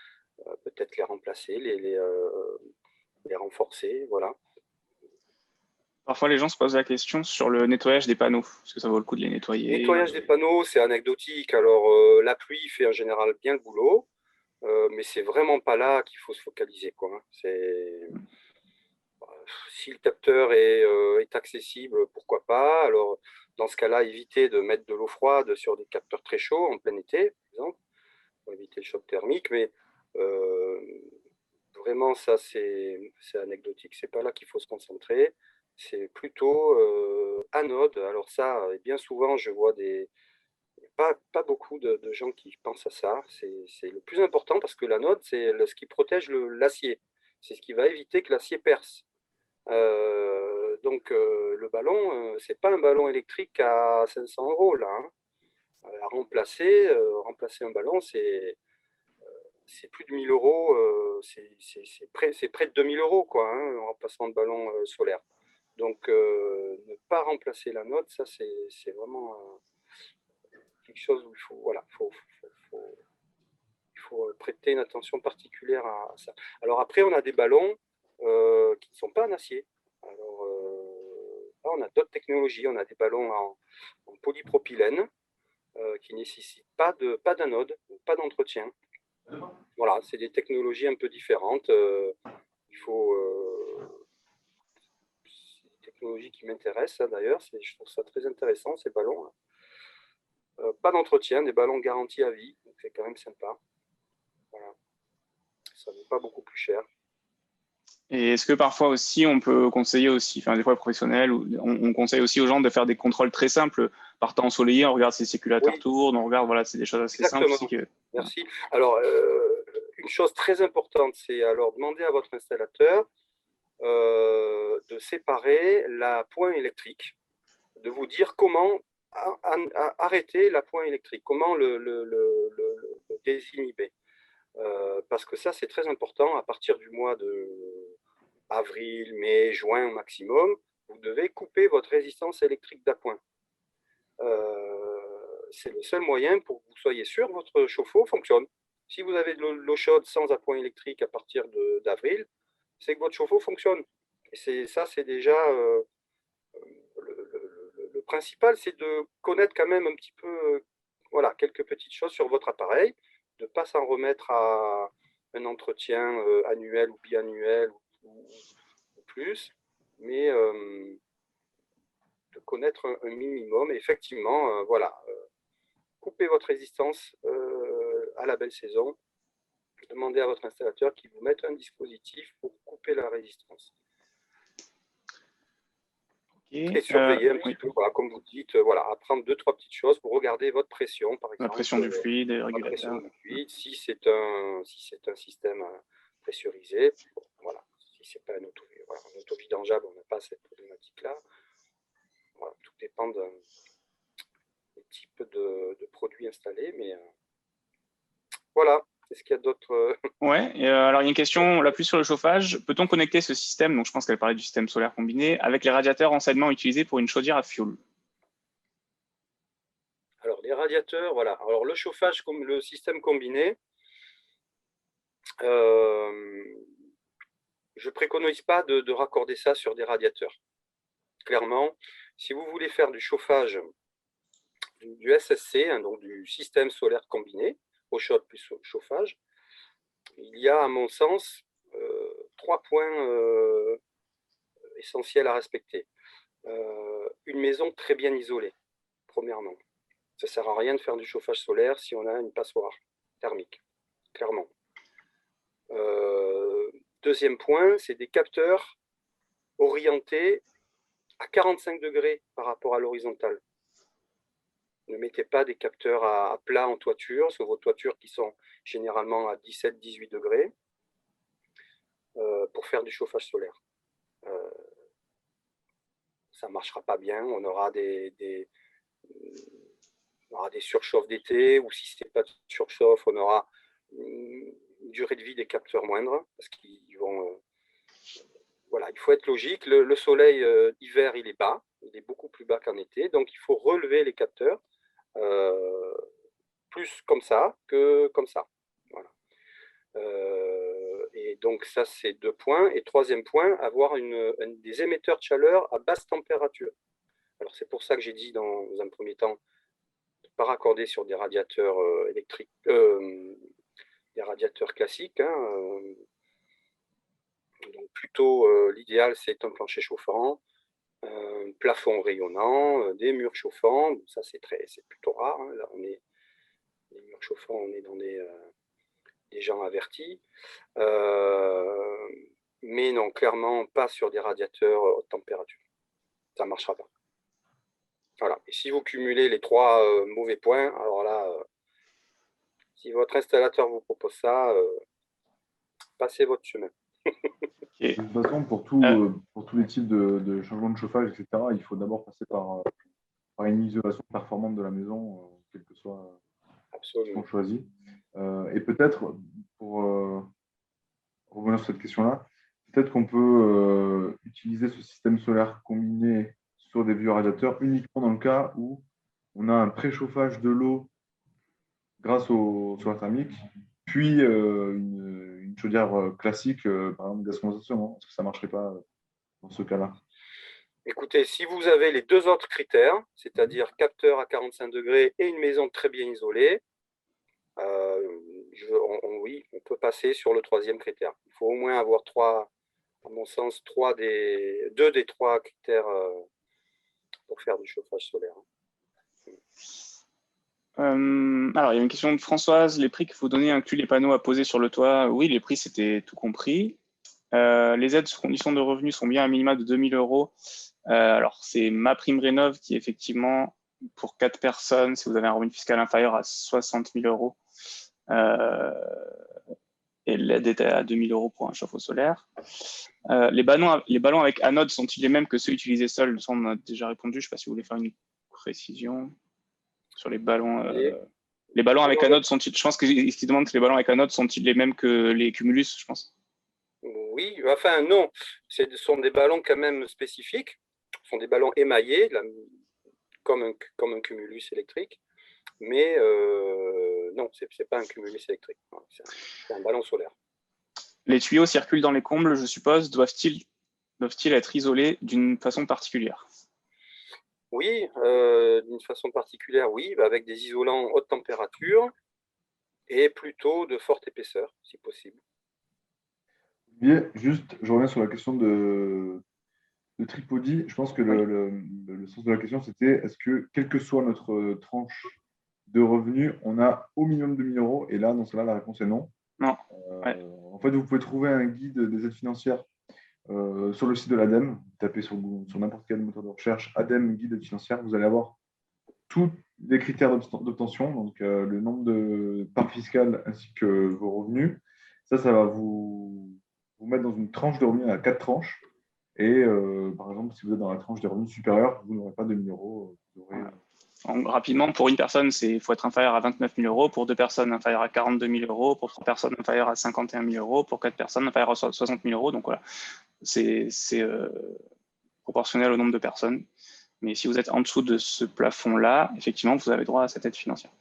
peut-être les remplacer, les renforcer, voilà. Parfois, les gens se posent la question sur le nettoyage des panneaux. Est-ce que ça vaut le coup de les nettoyer? Nettoyage des panneaux, c'est anecdotique. Alors, la pluie fait en général bien le boulot, mais c'est vraiment pas là qu'il faut se focaliser, quoi, hein. Si le capteur est accessible, pourquoi pas. Alors, dans ce cas-là, évitez de mettre de l'eau froide sur des capteurs très chauds en plein été, par exemple, pour éviter le choc thermique. Mais vraiment, ça, c'est anecdotique. C'est pas là qu'il faut se concentrer. C'est plutôt anode. Alors ça, bien souvent, je vois pas beaucoup de gens qui pensent à ça. C'est le plus important parce que l'anode, c'est ce qui protège l'acier. C'est ce qui va éviter que l'acier perce. Donc, le ballon, c'est pas un ballon électrique à 500 € là, hein. À remplacer un ballon, c'est plus de 1000 €, c'est près de 2000 € quoi, hein, en remplacement de ballon solaire. Donc, ne pas remplacer l'anode, ça c'est vraiment quelque chose où il faut prêter une attention particulière à ça. Alors après, on a des ballons qui ne sont pas en acier. Alors là, on a d'autres technologies. On a des ballons en polypropylène qui ne nécessitent pas d'anode, pas d'entretien. Voilà, c'est des technologies un peu différentes. C'est des technologies qui m'intéressent, d'ailleurs. Je trouve ça très intéressant, ces ballons. Pas d'entretien, des ballons garantis à vie. Donc c'est quand même sympa. Voilà. Ça ne vaut pas beaucoup plus cher. Et est-ce que parfois aussi, on peut conseiller aussi, enfin des fois professionnels, on conseille aussi aux gens de faire des contrôles très simples, par temps ensoleillé, on regarde si les circulateurs tournent, on regarde, voilà, c'est des choses assez simples aussi. Merci. Alors, une chose très importante, c'est alors demander à votre installateur de séparer la pointe électrique, de vous dire comment arrêter la pointe électrique, comment le désinhiber. Parce que ça, c'est très important. À partir du mois de avril, mai, juin au maximum, vous devez couper votre résistance électrique d'appoint. C'est le seul moyen pour que vous soyez sûr que votre chauffe-eau fonctionne. Si vous avez de l'eau chaude sans appoint électrique à partir d'avril, c'est que votre chauffe-eau fonctionne. Et ça, c'est déjà le principal, c'est de connaître quand même un petit peu, voilà, quelques petites choses sur votre appareil, de ne pas s'en remettre à un entretien annuel ou biannuel ou plus, mais de connaître un minimum. Et effectivement, voilà, coupez votre résistance à la belle saison. Demandez à votre installateur qu'il vous mette un dispositif pour couper la résistance. Et surveiller un petit peu, voilà, comme vous dites, voilà, apprendre 2-3 petites choses pour regarder votre pression, par exemple. La pression du fluide, le régulateur. La pression du fluide, si c'est un système pressurisé, bon, voilà. Si c'est pas un auto-vidangeable, on n'a pas cette problématique-là. Voilà, tout dépend des types de produits installés, mais voilà. Est-ce qu'il y a d'autres... Ouais, alors il y a une question là plus sur le chauffage. Peut-on connecter ce système, donc je pense qu'elle parlait du système solaire combiné, avec les radiateurs anciennement utilisés pour une chaudière à fioul? Alors les radiateurs, voilà. Alors le chauffage, comme le système combiné, je ne préconise pas de raccorder ça sur des radiateurs. Clairement, si vous voulez faire du chauffage du SSC, hein, donc du système solaire combiné, eau chaude plus chauffage, il y a à mon sens 3 points essentiels à respecter. Une maison très bien isolée, premièrement. Ça ne sert à rien de faire du chauffage solaire si on a une passoire thermique, clairement. Deuxième point, c'est des capteurs orientés à 45 degrés par rapport à l'horizontale. Ne mettez pas des capteurs à plat en toiture, sur vos toitures qui sont généralement à 17-18 degrés, pour faire du chauffage solaire. ça ne marchera pas bien. On aura des surchauffes d'été, ou si ce n'est pas de surchauffe, on aura une durée de vie des capteurs moindre, parce qu'ils vont... voilà, il faut être logique. Le soleil, hiver, il est bas, il est beaucoup plus bas qu'en été, donc il faut relever les capteurs plus comme ça que comme ça. Voilà. Et donc ça, c'est 2 points. Et 3e point, avoir des émetteurs de chaleur à basse température. Alors c'est pour ça que j'ai dit dans un premier temps, de ne pas raccorder sur des radiateurs électriques, des radiateurs classiques. Hein, donc plutôt, l'idéal, c'est un plancher chauffant, un plafond rayonnant, des murs chauffants. Ça, c'est plutôt rare. Hein. Là, les murs chauffants, on est dans des gens avertis. Mais non, clairement, pas sur des radiateurs haute température. Ça ne marchera pas. Voilà. Et si vous cumulez les 3 mauvais points, alors là, si votre installateur vous propose ça, passez votre chemin. De toute façon, pour tous les types de changements de chauffage, etc., il faut d'abord passer par une isolation performante de la maison, quel que soit ce qu'on choisit. Et peut-être, pour revenir sur cette question-là, peut-être qu'on peut utiliser ce système solaire combiné sur des vieux radiateurs uniquement dans le cas où on a un préchauffage de l'eau grâce au solaire thermique, puis une chaudière classique, par exemple gaz condensation, parce que ça ne marcherait pas dans ce cas-là. Écoutez, si vous avez les 2 autres critères, c'est-à-dire capteur à 45 degrés et une maison très bien isolée, oui, on peut passer sur le 3e critère. Il faut au moins avoir 3, à mon sens, 2 des 3 critères pour faire du chauffage solaire. Alors, il y a une question de Françoise. Les prix qu'il faut donner incluent les panneaux à poser sur le toit. Oui, les prix, c'était tout compris. Les aides sous condition de revenus sont bien à minima de 2 000 euros. Alors, c'est MaPrimeRénov qui, effectivement, pour 4 personnes, si vous avez un revenu fiscal inférieur à 60 000 euros, et l'aide est à 2 000 euros pour un chauffe-eau solaire. Les ballons avec anode sont-ils les mêmes que ceux utilisés seuls? Ça, on a déjà répondu. Je ne sais pas si vous voulez faire une précision sur les ballons. Les ballons avec anode sont-ils... Je pense qu'ils demandent que les ballons avec anode sont-ils les mêmes que les Cumulus, je pense. Oui, enfin non. Ce sont des ballons quand même spécifiques. Ce sont des ballons émaillés, comme un Cumulus électrique. Mais non, ce n'est pas un Cumulus électrique. C'est un ballon solaire. Les tuyaux circulent dans les combles, je suppose. Doivent-ils être isolés d'une façon particulière? Oui, d'une façon particulière, oui, avec des isolants haute température et plutôt de forte épaisseur, si possible. Juste, je reviens sur la question de tripodie. Je pense que le sens de la question, c'était est-ce que, quelle que soit notre tranche de revenus, on a au minimum 2 000 euros? Et là, dans cela, la réponse est non. Non. En fait, vous pouvez trouver un guide des aides financières sur le site de l'ADEME. Vous tapez sur n'importe quel moteur de recherche ADEME guide aides financières. Vous allez avoir tous les critères d'obtention, donc le nombre de parts fiscales ainsi que vos revenus. Ça va vous mettre dans une tranche de revenus à 4 tranches. Et par exemple, si vous êtes dans la tranche des revenus supérieurs, vous n'aurez pas 2 000 euros. Rapidement, pour une personne, il faut être inférieur à 29 000 euros. Pour 2 personnes, inférieur à 42 000 euros. Pour 3 personnes, inférieur à 51 000 euros. Pour 4 personnes, inférieur à 60 000 euros. Donc voilà, c'est proportionnel au nombre de personnes. Mais si vous êtes en dessous de ce plafond-là, effectivement, vous avez droit à cette aide financière.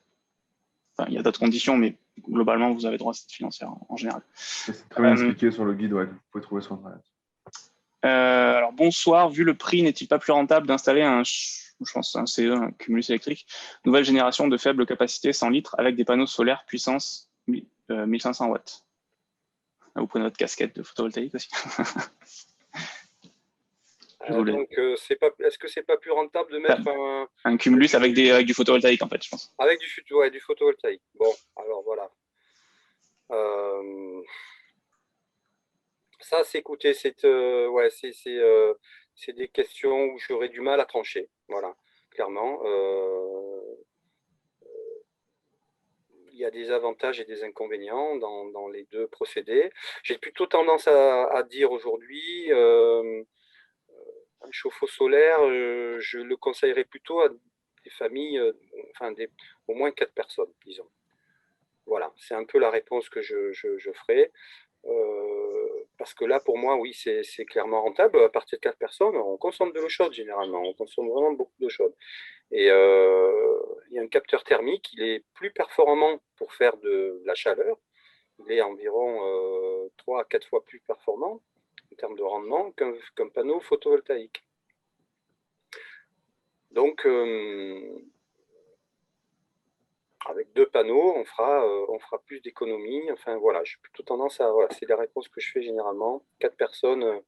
Enfin, il y a d'autres conditions, mais globalement, vous avez droit à cette aide financière en général. C'est très bien expliqué sur le guide, ouais, vous pouvez trouver sur Internet. Alors, bonsoir. Vu le prix, n'est-il pas plus rentable d'installer je pense un CE, un Cumulus électrique, nouvelle génération de faible capacité 100 litres avec des panneaux solaires puissance 1500 watts? Là, vous prenez votre casquette de photovoltaïque aussi. Donc, est-ce que c'est pas plus rentable de mettre un Cumulus avec du photovoltaïque, en fait, je pense. Avec du photovoltaïque. Bon, alors voilà. Ça, c'est des questions où j'aurais du mal à trancher. Voilà, clairement. Il y a des avantages et des inconvénients dans les 2 procédés. J'ai plutôt tendance à dire aujourd'hui, Un chauffe-eau solaire, je le conseillerais plutôt à des familles, au moins 4 personnes, disons. Voilà, c'est un peu la réponse que je ferai. Parce que là, pour moi, oui, c'est clairement rentable. À partir de 4 personnes, on consomme de l'eau chaude généralement. On consomme vraiment beaucoup d'eau chaude. Et il y a un capteur thermique, il est plus performant pour faire de la chaleur. Il est environ 3 à 4 fois plus performant en termes de rendement qu'un panneau photovoltaïque. Donc, avec 2 panneaux, on fera plus d'économies. Enfin, voilà, j'ai plutôt tendance à... Voilà, c'est la réponse que je fais généralement. 4 personnes,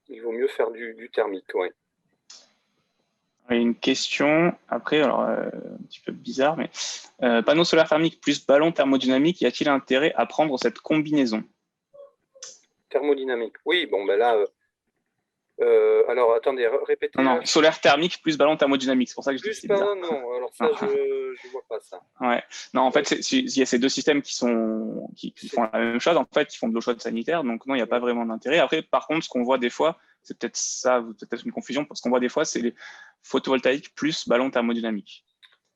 il vaut mieux faire du thermique, ouais. Une question, après, alors un petit peu bizarre, mais panneau solaire thermique plus ballon thermodynamique, y a-t-il intérêt à prendre cette combinaison? Thermodynamique, oui, bon, ben là... alors, attendez, répétez. Non, solaire thermique plus ballon thermodynamique, c'est pour ça que je dis que c'est bizarre. Non, alors ça, je ne vois pas ça. Ouais. Non, en fait, il y a ces 2 systèmes qui font la même chose, en fait, qui font de l'eau chaude sanitaire, donc non, il n'y a pas vraiment d'intérêt. Après, par contre, ce qu'on voit des fois, c'est peut-être ça, peut-être une confusion, parce qu'on voit des fois, c'est les photovoltaïques plus ballon thermodynamique.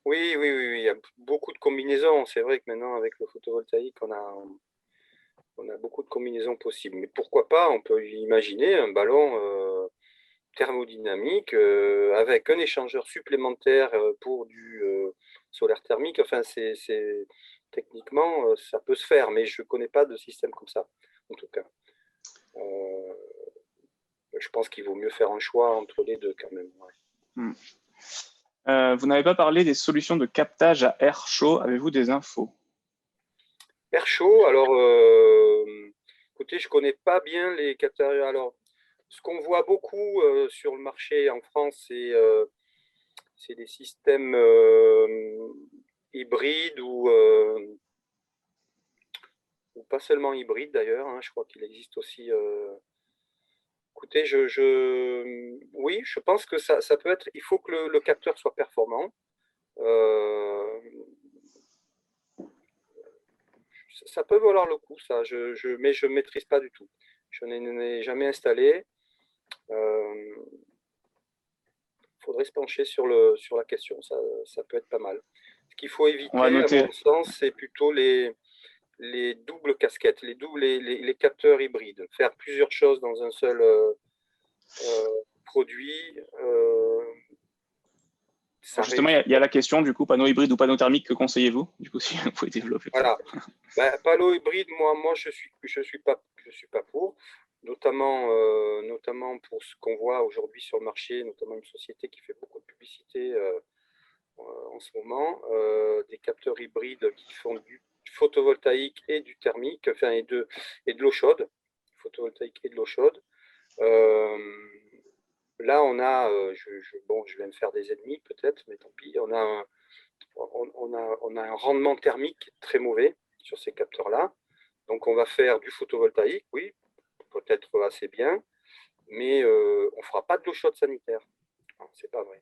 Oui, il y a beaucoup de combinaisons. C'est vrai que maintenant, avec le photovoltaïque, on a beaucoup de combinaisons possibles. Mais pourquoi pas, on peut imaginer un ballon thermodynamique avec un échangeur supplémentaire pour du solaire thermique. Enfin, techniquement, ça peut se faire, mais je ne connais pas de système comme ça, en tout cas. Je pense qu'il vaut mieux faire un choix entre les deux quand même. Ouais. Vous n'avez pas parlé des solutions de captage à air chaud. Avez-vous des infos? Air chaud, alors, écoutez, je ne connais pas bien les capteurs. Alors, ce qu'on voit beaucoup sur le marché en France, c'est des systèmes hybrides ou pas seulement hybrides d'ailleurs. Hein, je crois qu'il existe aussi. Écoutez, oui, je pense que ça peut être. Il faut que le capteur soit performant. Ça peut valoir le coup, ça. Mais je ne maîtrise pas du tout. Je n'ai jamais installé. Il faudrait se pencher sur la question. Ça peut être pas mal. Ce qu'il faut éviter, à mon sens, c'est plutôt les doubles casquettes, les capteurs hybrides. Faire plusieurs choses dans un seul produit. Justement, il y a la question, du coup, panneau hybride ou panneau thermique, que conseillez-vous? Du coup, si vous pouvez développer. Voilà. Panneau hybride, moi je suis pas pour. Notamment pour ce qu'on voit aujourd'hui sur le marché, notamment une société qui fait beaucoup de publicité en ce moment, des capteurs hybrides qui font du photovoltaïque et du thermique, enfin et de l'eau chaude, photovoltaïque et de l'eau chaude. Là, on a, je vais me faire des ennemis peut-être, mais tant pis, on a un rendement thermique très mauvais sur ces capteurs-là. Donc, on va faire du photovoltaïque, oui, peut-être assez bien, mais on ne fera pas de l'eau chaude sanitaire. C'est pas vrai.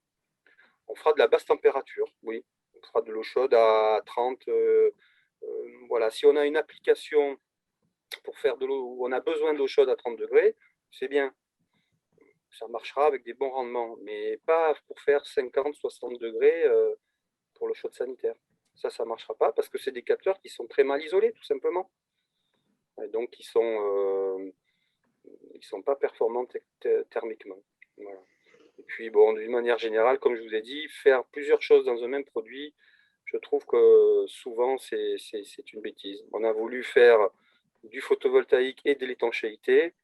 On fera de la basse température, oui. On fera de l'eau chaude à 30. Voilà, si on a une application pour faire de l'eau où on a besoin d'eau chaude à 30 degrés, c'est bien. Ça marchera avec des bons rendements, mais pas pour faire 50, 60 degrés pour l'eau chaude sanitaire. Ça ne marchera pas parce que c'est des capteurs qui sont très mal isolés, tout simplement. Et donc, ils sont pas performants thermiquement. Voilà. Et puis, bon, d'une manière générale, comme je vous ai dit, faire plusieurs choses dans un même produit, je trouve que souvent, c'est une bêtise. On a voulu faire du photovoltaïque et de l'étanchéité.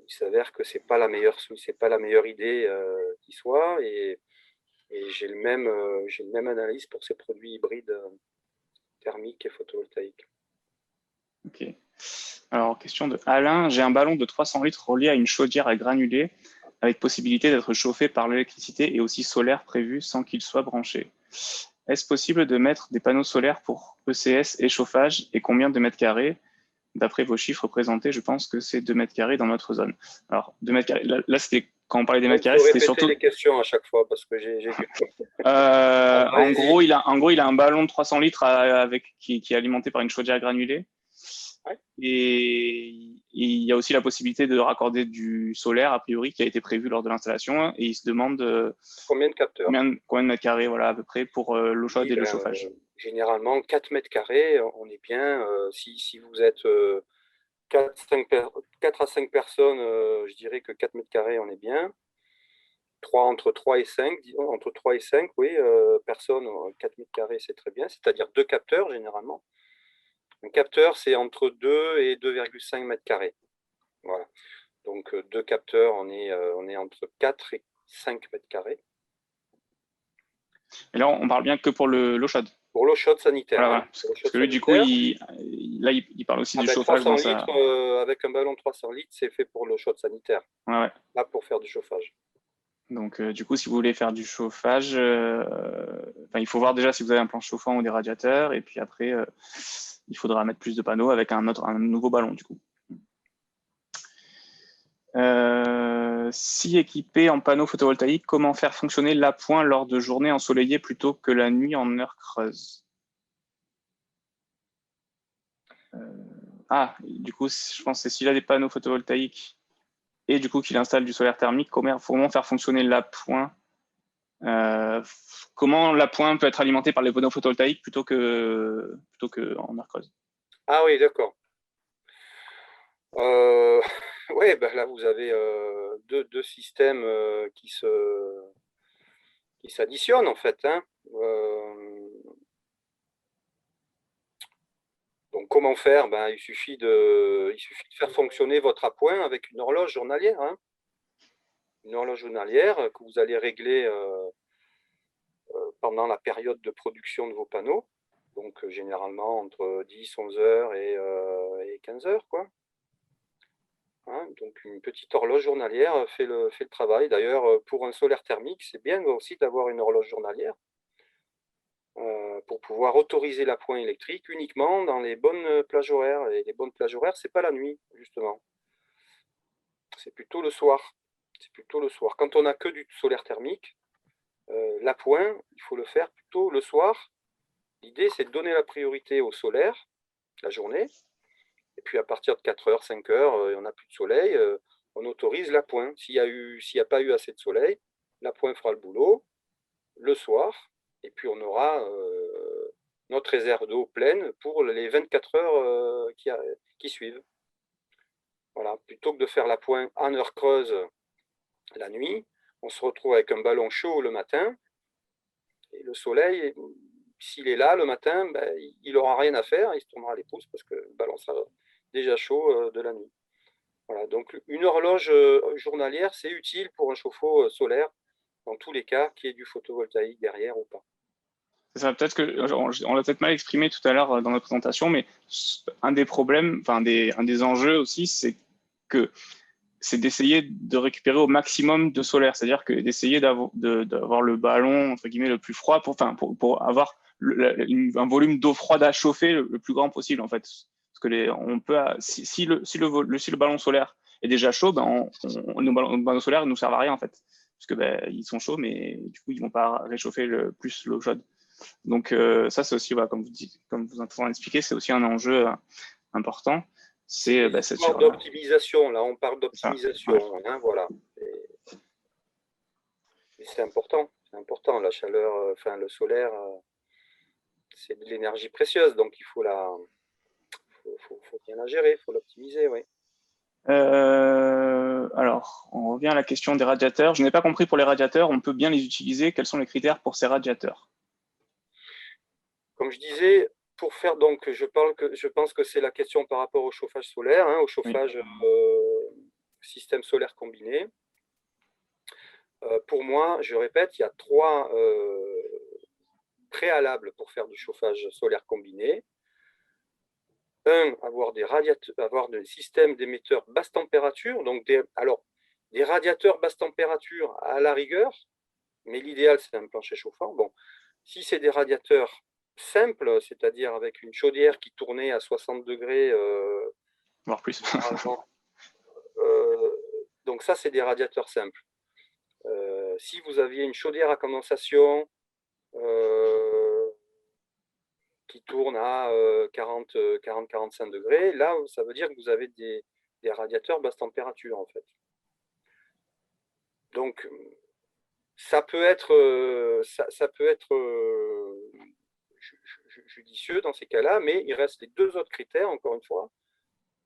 Il s'avère que c'est pas la meilleure idée qui soit. Et j'ai le même analyse pour ces produits hybrides thermiques et photovoltaïques. Ok. Alors, question de Alain. J'ai un ballon de 300 litres relié à une chaudière à granulés avec possibilité d'être chauffé par l'électricité et aussi solaire prévu sans qu'il soit branché. Est-ce possible de mettre des panneaux solaires pour ECS et chauffage et combien de mètres carrés? D'après vos chiffres présentés, je pense que c'est 2 mètres carrés dans notre zone. Alors, 2 mètres carrés, là c'était quand on parlait des mètres carrés, c'était surtout... les questions à chaque fois parce que j'ai vu. En gros, il a un ballon de 300 litres qui est alimenté par une chaudière granulée. Ouais. Et il y a aussi la possibilité de raccorder du solaire, a priori, qui a été prévu lors de l'installation. Et il se demande Combien de capteurs? combien de mètres carrés, voilà, à peu près, pour l'eau chaude et le chauffage. Généralement, 4 mètres carrés, on est bien. Si vous êtes 4 à 5 personnes, je dirais que 4 mètres carrés, on est bien. Entre 3 et 5, disons, entre 3 et 5, oui, personnes, 4 mètres carrés, c'est très bien, c'est-à-dire 2 capteurs généralement. Un capteur, c'est entre 2 et 2,5 mètres carrés. Voilà. Donc, 2 capteurs, on est entre 4 et 5 mètres carrés. Et là, on parle bien que pour l'eau chaude. Pour l'eau chaude sanitaire. Voilà, Hein, parce que lui, du coup, il parle aussi du chauffage 300 dans litres, avec un ballon 300 litres, c'est fait pour l'eau chaude sanitaire. Ouais. Pas pour faire du chauffage. Donc, du coup, si vous voulez faire du chauffage, il faut voir déjà si vous avez un plan chauffant ou des radiateurs. Et puis après, il faudra mettre plus de panneaux avec un nouveau ballon, du coup. Si équipé en panneaux photovoltaïques, comment faire fonctionner l'appoint lors de journées ensoleillées plutôt que la nuit en heure creuse? Du coup, je pense que s'il a des panneaux photovoltaïques et du coup qu'il installe du solaire thermique, comment faire fonctionner l'appoint? Comment l'appoint peut être alimenté par les panneaux photovoltaïques plutôt que en heure creuse? Ah oui, d'accord. Oui, ben là, vous avez deux systèmes qui s'additionnent, en fait. Hein. Donc, comment faire? Il suffit de faire fonctionner votre appoint avec une horloge journalière. Hein. Une horloge journalière que vous allez régler pendant la période de production de vos panneaux. Donc, généralement, entre 10, 11 heures et 15 heures, quoi. Hein, donc une petite horloge journalière fait le travail. D'ailleurs, pour un solaire thermique, c'est bien aussi d'avoir une horloge journalière pour pouvoir autoriser l'appoint électrique uniquement dans les bonnes plages horaires. Et les bonnes plages horaires, c'est pas la nuit, justement. C'est plutôt le soir. C'est plutôt le soir. Quand on n'a que du solaire thermique, l'appoint, il faut le faire plutôt le soir. L'idée, c'est de donner la priorité au solaire la journée. Et puis à partir de 4 heures, 5 heures, il n'y en a plus de soleil, on autorise l'appoint. S'il n'y a pas eu assez de soleil, l'appoint fera le boulot le soir, et puis on aura notre réserve d'eau pleine pour les 24 heures qui suivent. Voilà. Plutôt que de faire l'appoint en heure creuse la nuit, on se retrouve avec un ballon chaud le matin, et le soleil, s'il est là le matin, il n'aura rien à faire, il se tournera les pouces parce que le ballon sera déjà chaud de la nuit. Voilà, donc une horloge journalière, c'est utile pour un chauffe-eau solaire, dans tous les cas, qu'il y ait du photovoltaïque derrière ou pas. C'est ça, peut-être on l'a peut-être mal exprimé tout à l'heure dans notre présentation, mais un des problèmes, un des enjeux aussi, c'est d'essayer de récupérer au maximum de solaire, c'est-à-dire que d'essayer d'avoir le ballon entre guillemets le plus froid pour avoir un volume d'eau froide à chauffer le plus grand possible en fait. Parce que on peut si le ballon solaire est déjà chaud, nos ballons solaires ne nous servent à rien en fait, parce que ils sont chauds, mais du coup ils vont pas réchauffer plus l'eau chaude. Donc ça c'est aussi comme vous en expliqué, c'est aussi un enjeu important. C'est cette d'optimisation. Là, on parle d'optimisation. Ouais. Hein, voilà. Et c'est important. C'est important. La chaleur, le solaire, c'est de l'énergie précieuse. Donc, il faut bien la gérer. Il faut l'optimiser. Oui. Alors, on revient à la question des radiateurs. Je n'ai pas compris pour les radiateurs. On peut bien les utiliser. Quels sont les critères pour ces radiateurs? Comme je disais, pour faire donc, je pense que c'est la question par rapport au chauffage solaire, hein, au chauffage système solaire combiné. Pour moi, je répète, il y a 3 préalables pour faire du chauffage solaire combiné. Avoir des systèmes d'émetteurs basse température, donc des radiateurs basse température à la rigueur, mais l'idéal c'est un plancher chauffant. Bon, si c'est des radiateurs simples, c'est-à-dire avec une chaudière qui tournait à 60 degrés, voire plus. Donc ça c'est des radiateurs simples. Si vous aviez une chaudière à condensation qui tourne à 40-45 degrés, là, ça veut dire que vous avez des radiateurs basse température, en fait. Donc, ça peut être judicieux dans ces cas-là, mais il reste les deux autres critères, encore une fois.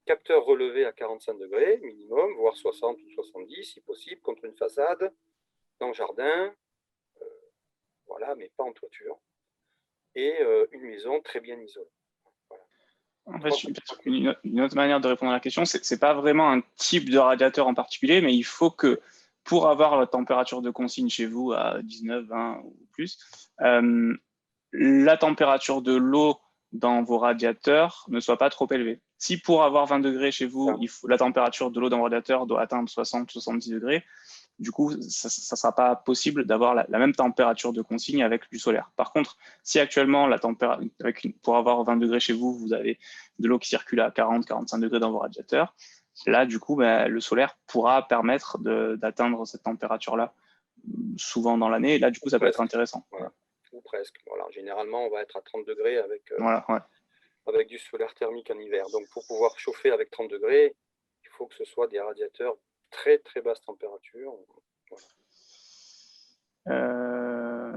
Capteur relevé à 45 degrés minimum, voire 60 ou 70 si possible, contre une façade, dans le jardin, voilà, mais pas en toiture, et une maison très bien isolée. Voilà. En fait, une autre manière de répondre à la question, c'est pas vraiment un type de radiateur en particulier, mais il faut que pour avoir la température de consigne chez vous à 19, 20 ou plus, la température de l'eau dans vos radiateurs ne soit pas trop élevée. Si pour avoir 20 degrés chez vous, la température de l'eau dans vos radiateurs doit atteindre 60-70 degrés, du coup, ça ne sera pas possible d'avoir la même température de consigne avec du solaire. Par contre, si actuellement, pour avoir 20 degrés chez vous, vous avez de l'eau qui circule à 40-45 degrés dans vos radiateurs, là, du coup, le solaire pourra permettre d'atteindre cette température-là souvent dans l'année. Et là, du coup, ça peut être intéressant. Voilà. Ou presque. Voilà. Généralement, on va être à 30 degrés avec, avec du solaire thermique en hiver. Donc, pour pouvoir chauffer avec 30 degrés, il faut que ce soit des radiateurs très, très basse température. Voilà.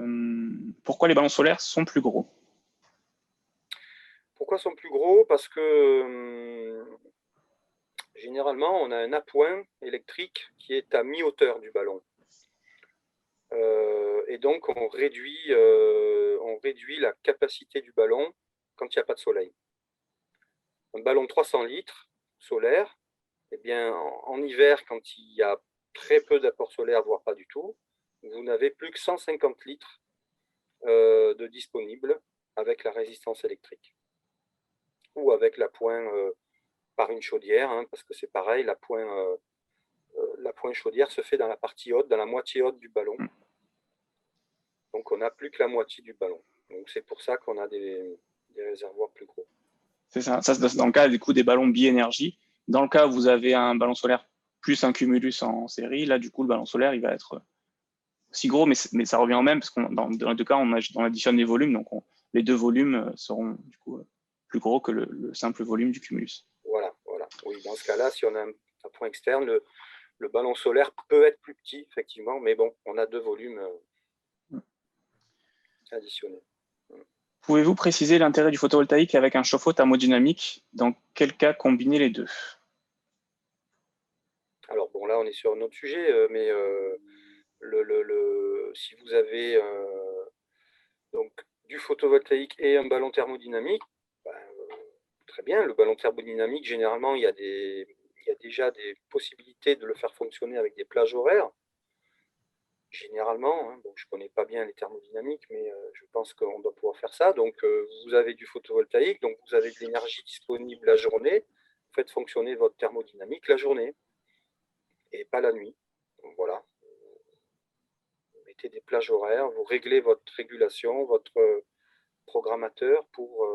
Pourquoi les ballons solaires sont plus gros? Pourquoi sont plus gros? Parce que généralement, on a un appoint électrique qui est à mi-hauteur du ballon. Et donc, on réduit la capacité du ballon quand il n'y a pas de soleil. Un ballon de 300 litres solaire, eh bien, en hiver, quand il y a très peu d'apport solaire, voire pas du tout, vous n'avez plus que 150 litres de disponible avec la résistance électrique. Ou avec l'appoint par une chaudière, hein, parce que c'est pareil, l'appoint chaudière se fait dans la partie haute, dans la moitié haute du ballon. Donc, on n'a plus que la moitié du ballon. Donc, c'est pour ça qu'on a des réservoirs plus gros. C'est ça. Ça, c'est dans le cas du coup des ballons bi-énergie. Dans le cas où vous avez un ballon solaire plus un cumulus en série, là, du coup, le ballon solaire, il va être aussi gros, mais ça revient au même, parce que dans les deux cas, on additionne les volumes, donc les deux volumes seront du coup plus gros que le simple volume du cumulus. Voilà. Oui, dans ce cas-là, si on a un point externe, le ballon solaire peut être plus petit, effectivement, mais bon, on a deux volumes additionnés. Pouvez-vous préciser l'intérêt du photovoltaïque avec un chauffe-eau thermodynamique? Dans quel cas combiner les deux? Alors, bon, là, on est sur un autre sujet, mais si vous avez donc, du photovoltaïque et un ballon thermodynamique, très bien. Le ballon thermodynamique, généralement, il y a déjà des possibilités de le faire fonctionner avec des plages horaires. Généralement, hein, bon, je ne connais pas bien les thermodynamiques, mais je pense qu'on doit pouvoir faire ça. Donc, vous avez du photovoltaïque, donc vous avez de l'énergie disponible la journée. Vous faites fonctionner votre thermodynamique la journée et pas la nuit. Donc, voilà. Vous mettez des plages horaires, vous réglez votre régulation, votre programmateur pour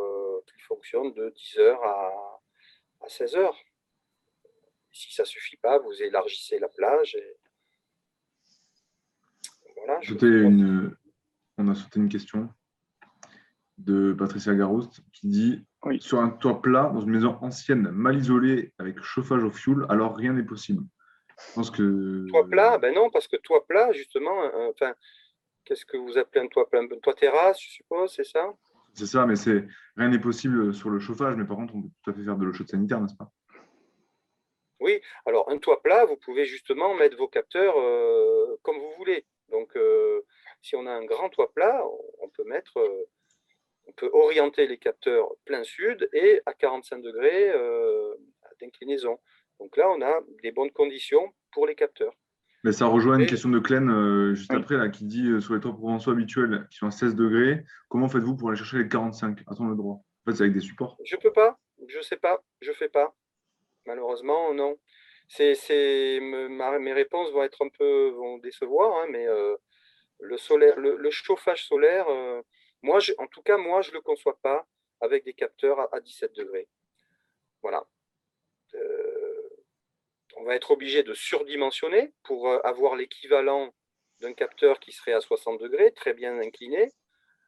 qu'il fonctionne de 10h à 16h. Si ça ne suffit pas, vous élargissez la plage. Et... Voilà, on a sauté une question de Patricia Garouste qui dit oui. Sur un toit plat, dans une maison ancienne, mal isolée, avec chauffage au fioul, alors rien n'est possible. Je pense que... Toit plat, ben non, parce que toit plat, justement, enfin, qu'est-ce que vous appelez un toit plat? Un toit terrasse, je suppose, c'est ça? C'est ça, mais rien n'est possible sur le chauffage, mais par contre, on peut tout à fait faire de l'eau chaude sanitaire, n'est-ce pas? Oui, alors un toit plat, vous pouvez justement mettre vos capteurs comme vous voulez. Donc, si on a un grand toit plat, on peut orienter les capteurs plein sud et à 45 degrés d'inclinaison. Donc là, on a des bonnes conditions pour les capteurs. Mais ça rejoint une question de Clène juste après, là, qui dit sur les toits provençaux habituels qui sont à 16 degrés, comment faites-vous pour aller chercher les 45? A-t-on le droit? En fait, c'est avec des supports. Je peux pas, je sais pas, je fais pas. Malheureusement, non. Mes réponses vont décevoir, hein, mais le chauffage solaire, en tout cas, moi, je le conçois pas avec des capteurs à 17 degrés. Voilà. On va être obligé de surdimensionner pour avoir l'équivalent d'un capteur qui serait à 60 degrés, très bien incliné.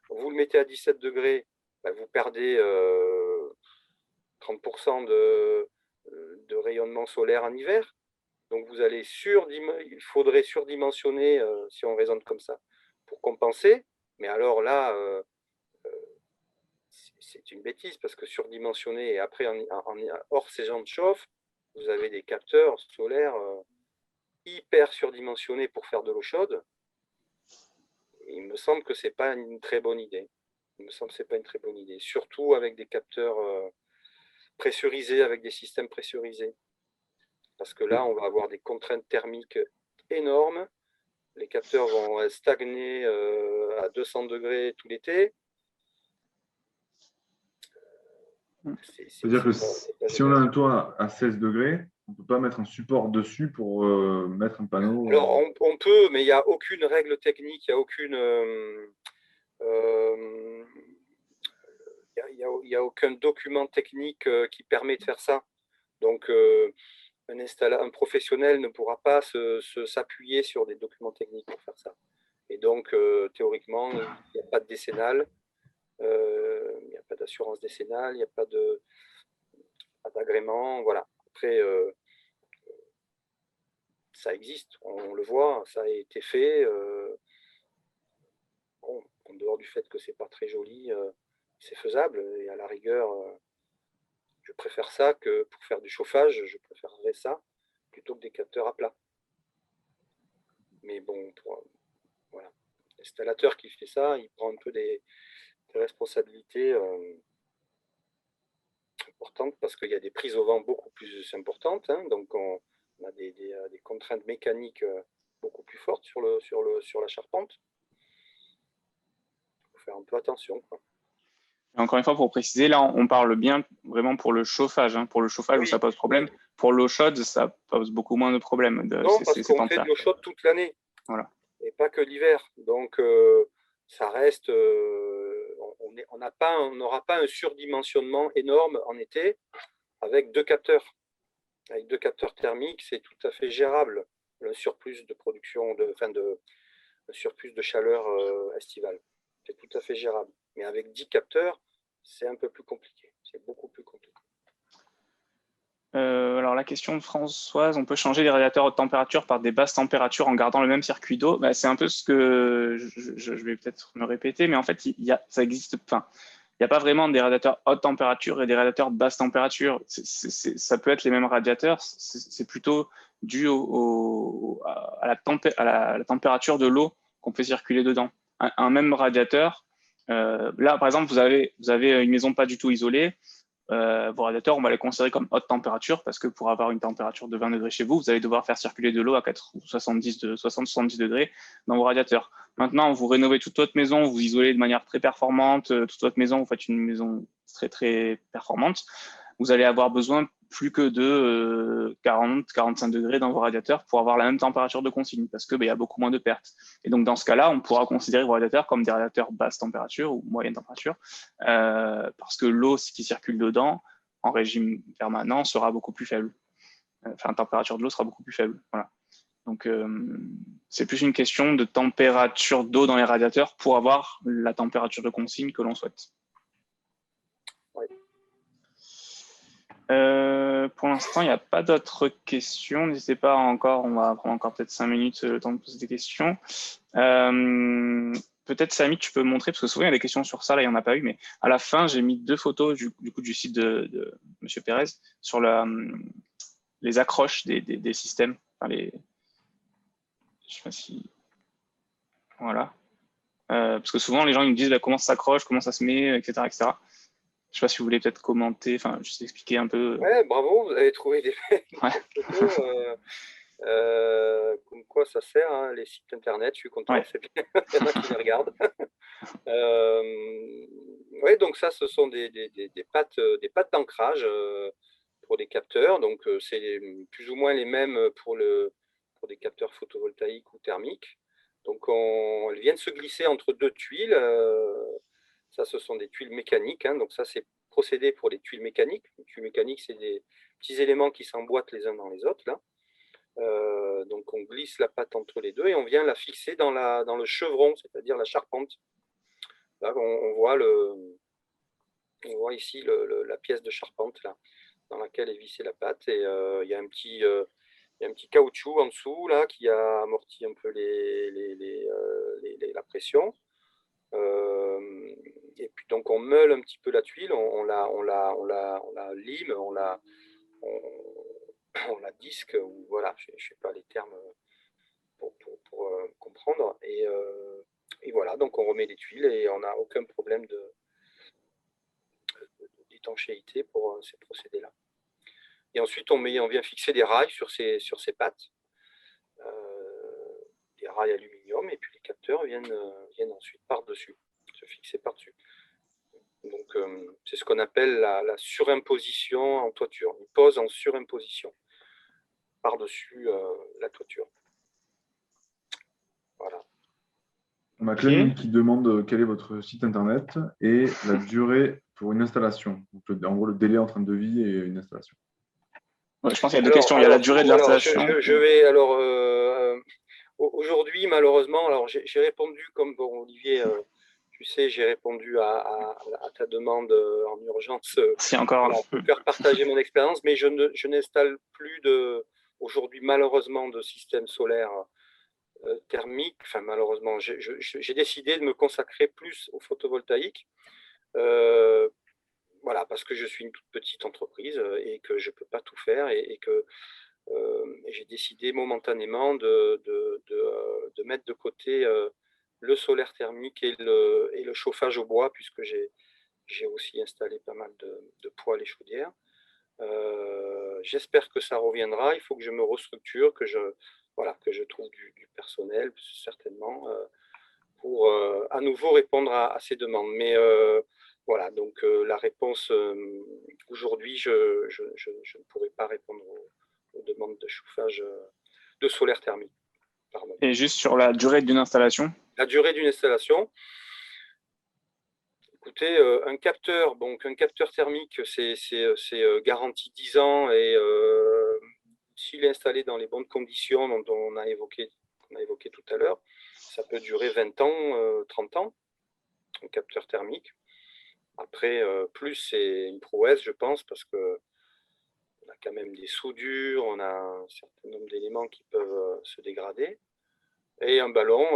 Vous le mettez à 17 degrés, vous perdez 30% de rayonnement solaire en hiver. Donc il faudrait surdimensionner, si on raisonne comme ça, pour compenser. Mais alors là, c'est une bêtise, parce que surdimensionner et après, hors saison de chauffe, vous avez des capteurs solaires hyper surdimensionnés pour faire de l'eau chaude. Et il me semble que c'est pas une très bonne idée. Surtout avec des capteurs pressurisés, avec des systèmes pressurisés. Parce que là, on va avoir des contraintes thermiques énormes. Les capteurs vont stagner à 200 degrés tout l'été. C'est-à-dire que si on a un toit à 16 degrés, on ne peut pas mettre un support dessus pour mettre un panneau. Alors, on peut, mais il n'y a aucune règle technique, il n'y a aucune... il n'y a aucun document technique qui permet de faire ça. Donc, un professionnel ne pourra pas s'appuyer sur des documents techniques pour faire ça. Et donc, théoriquement, il n'y a pas de décennale, il n'y a pas d'assurance décennale, il n'y a pas d'agrément. Voilà. Après, ça existe, on le voit, ça a été fait. Bon, en dehors du fait que c'est pas très joli, c'est faisable. Et à la rigueur, je préfère ça que pour faire du chauffage, je préférerais ça plutôt que des capteurs à plat. Mais bon, voilà. L'installateur qui fait ça, il prend un peu des responsabilités importantes, parce qu'il y a des prises au vent beaucoup plus importantes, hein, donc on a des contraintes mécaniques beaucoup plus fortes sur la charpente. Il faut faire un peu attention, quoi. Et encore une fois, pour préciser, là, on parle bien vraiment pour le chauffage. Hein. Pour le chauffage, Oui, ça pose problème. oui. Pour l'eau chaude, ça pose beaucoup moins de problèmes. Non, parce qu'on fait de l'eau chaude toute l'année. Voilà. Et pas que l'hiver. Donc, ça reste... on n'aura pas un surdimensionnement énorme en été avec deux capteurs. Avec deux capteurs thermiques, c'est tout à fait gérable. Le surplus de production, un surplus de chaleur estivale. C'est tout à fait gérable. Mais avec 10 capteurs, c'est un peu plus compliqué. C'est beaucoup plus compliqué. Alors la question de Françoise, on peut changer les radiateurs haute température par des basses températures en gardant le même circuit d'eau. Bah, c'est un peu ce que je vais peut-être me répéter, mais en fait, ça existe. Enfin, il n'y a pas vraiment des radiateurs haute température et des radiateurs basse température. Ça peut être les mêmes radiateurs. C'est plutôt dû à la température de l'eau qu'on fait circuler dedans. Un même radiateur. Là, par exemple, vous avez une maison pas du tout isolée. Vos radiateurs, on va les considérer comme haute température, parce que pour avoir une température de 20 degrés chez vous, vous allez devoir faire circuler de l'eau à 60-70 degrés dans vos radiateurs. Maintenant, vous rénovez toute votre maison, vous isolez de manière très performante toute votre maison, vous faites une maison très très performante, vous allez avoir besoin plus que de 40-45 degrés dans vos radiateurs pour avoir la même température de consigne, parce que y a beaucoup moins de pertes. Et donc dans ce cas-là, on pourra considérer vos radiateurs comme des radiateurs basse température ou moyenne température, parce que l'eau qui circule dedans en régime permanent sera beaucoup plus faible. Enfin, la température de l'eau sera beaucoup plus faible. Voilà. Donc c'est plus une question de température d'eau dans les radiateurs pour avoir la température de consigne que l'on souhaite. Pour l'instant, il n'y a pas d'autres questions. N'hésitez pas encore, on va prendre encore peut-être 5 minutes le temps de poser des questions. Peut-être, Samy, tu peux montrer, parce que souvent il y a des questions sur ça, là il n'y en a pas eu, mais à la fin, j'ai mis 2 photos du site de M. Pérez sur les accroches des systèmes. Enfin, je ne sais pas si... Voilà. Parce que souvent, les gens ils me disent comment ça s'accroche, comment ça se met, etc. etc. Je ne sais pas si vous voulez peut-être commenter, enfin, juste expliquer un peu. Ouais, bravo, vous avez trouvé des Ouais. photos. Comme quoi ça sert, hein, les sites internet, je suis content, Ouais. c'est bien, il y en a qui les regardent. Ouais, donc ça, ce sont des pattes d'ancrage pour des capteurs. Donc c'est plus ou moins les mêmes pour des capteurs photovoltaïques ou thermiques. Donc elles viennent se glisser entre 2 tuiles. Ça, ce sont des tuiles mécaniques, hein, donc ça, c'est procédé pour les tuiles mécaniques. Les tuiles mécaniques, c'est des petits éléments qui s'emboîtent les uns dans les autres, là. Donc on glisse la patte entre les deux et on vient la fixer dans le chevron, c'est-à-dire la charpente. Là, on voit On voit ici la pièce de charpente là, dans laquelle est vissée la pâte, et il y a un petit caoutchouc en dessous là qui a amorti un peu la pression. Et puis donc on meule un petit peu la tuile, on la lime, on la disque, ou voilà, je sais pas les termes pour comprendre. Et voilà, donc on remet les tuiles et on n'a aucun problème d'étanchéité pour ces procédés-là. Et ensuite, on vient fixer des rails sur ces pattes, des rails aluminium, et puis les capteurs viennent ensuite par-dessus, se fixer par-dessus. Donc, c'est ce qu'on appelle la surimposition en toiture, une pose en surimposition par-dessus la toiture. Voilà. On a Clémy qui demande quel est votre site internet et la durée pour une installation. Donc, en gros, le délai entre un devis et une installation. Ouais, je pense qu'il y a deux questions. Il y a la durée de l'installation. Je vais aujourd'hui, malheureusement, alors j'ai répondu comme Olivier, tu sais, j'ai répondu à ta demande en urgence. Si encore. Pour faire partager mon expérience, mais je n'installe plus aujourd'hui, malheureusement, de système solaire thermique. Enfin, malheureusement, j'ai décidé de me consacrer plus au photovoltaïque. Voilà, parce que je suis une toute petite entreprise et que je ne peux pas tout faire, et que j'ai décidé momentanément de mettre de côté le solaire thermique et le chauffage au bois, puisque j'ai aussi installé pas mal de poêles et chaudières. J'espère que ça reviendra. Il faut que je me restructure, que je trouve du personnel, certainement, pour à nouveau répondre à ces demandes. Mais voilà, donc la réponse aujourd'hui, je ne pourrai pas répondre aux demandes de chauffage de solaire thermique. Pardon. Et juste sur la durée d'une installation? La durée d'une installation, écoutez, un capteur thermique, c'est garanti 10 ans, et s'il est installé dans les bonnes conditions dont on a évoqué tout à l'heure, ça peut durer 20 ans, 30 ans, un capteur thermique. Après, plus c'est une prouesse, je pense, parce que on a quand même des soudures, on a un certain nombre d'éléments qui peuvent se dégrader. Et un ballon,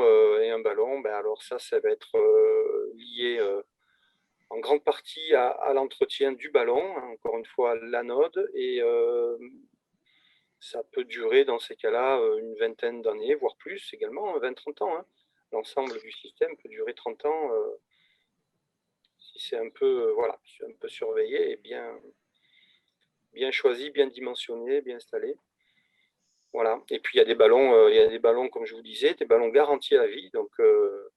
ben alors ça va être lié en grande partie à l'entretien du ballon, encore une fois l'anode, et ça peut durer dans ces cas-là une vingtaine d'années, voire plus également, 20-30 ans. Hein. L'ensemble du système peut durer 30 ans si c'est un peu surveillé et bien choisi, bien dimensionné, bien installé. Voilà. Et puis il y a des ballons, comme je vous disais, des ballons garantis à vie. Donc, que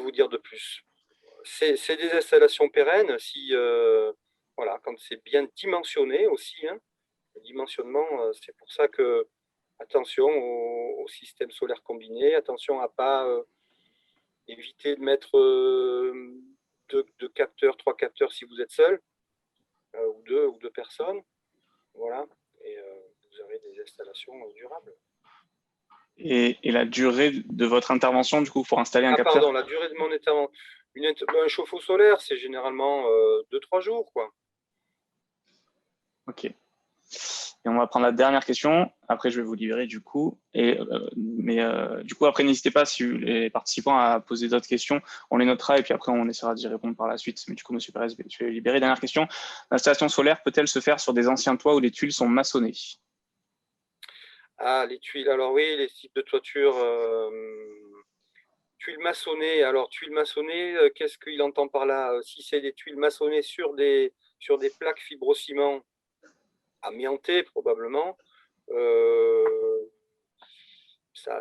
vous dire de plus? C'est des installations pérennes si, quand c'est bien dimensionné aussi. Hein. Le dimensionnement, c'est pour ça que attention au système solaire combiné, attention à ne pas éviter de mettre deux capteurs, 3 capteurs si vous êtes seul, ou deux personnes. Voilà, et vous avez des installations durables. Et la durée de votre intervention, du coup, pour installer un capteur? Pardon, la durée de mon intervention. Un chauffe-eau solaire, c'est généralement 2-3 jours, quoi. Ok. Et on va prendre la dernière question. Après, je vais vous libérer du coup. Du coup, après, n'hésitez pas, si les participants, à poser d'autres questions. On les notera et puis après, on essaiera d'y répondre par la suite. Mais du coup, Monsieur Pérez, je vais libérer. Dernière question. L'installation solaire peut-elle se faire sur des anciens toits où les tuiles sont maçonnées? Ah, les tuiles. Alors oui, les types de toiture. Tuiles maçonnées. Alors, tuiles maçonnées, qu'est-ce qu'il entend par là? Si c'est des tuiles maçonnées sur des plaques fibrociment amiantées, probablement, ça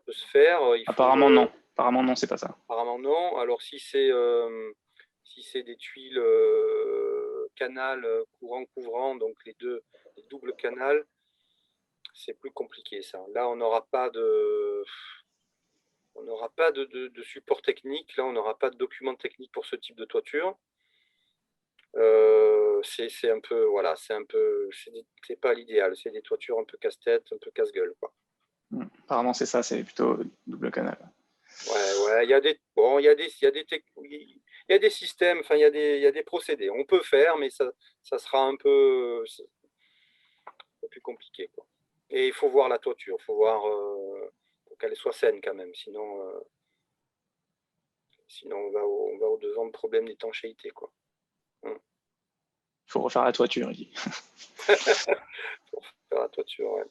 peut se faire. Apparemment, non. Apparemment, non, c'est pas ça. Apparemment, non. Alors, si c'est des tuiles canal courant-couvrant, donc les doubles canals, c'est plus compliqué, ça. Là, on n'aura pas de support technique. Là, on n'aura pas de document technique pour ce type de toiture. C'est un peu, voilà, c'est pas l'idéal. C'est des toitures un peu casse-tête, un peu casse-gueule, quoi. Apparemment, c'est ça. C'est plutôt double canal. Ouais. Il y a y a des systèmes, enfin, il y a des procédés. On peut faire, mais ça sera un peu plus compliqué, quoi. Et il faut voir la toiture, il faut voir pour qu'elle soit saine quand même, sinon on va au-devant de problèmes d'étanchéité, quoi. Il faut refaire la toiture, il dit. Pour faire la toiture, ouais.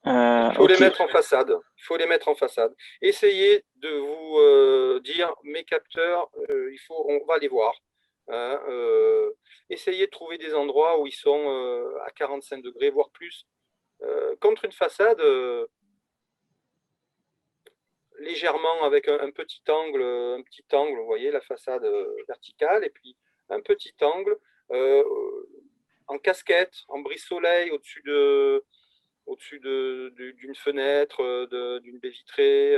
Il faut les mettre en façade. Il faut les mettre en façade. Essayez de vous dire mes capteurs, on va les voir. Hein, essayez de trouver des endroits où ils sont à 45 degrés, voire plus. Contre une façade, légèrement avec un petit angle, vous voyez la façade verticale, et puis un petit angle en casquette, en brise-soleil au-dessus d'une fenêtre, d'une baie vitrée.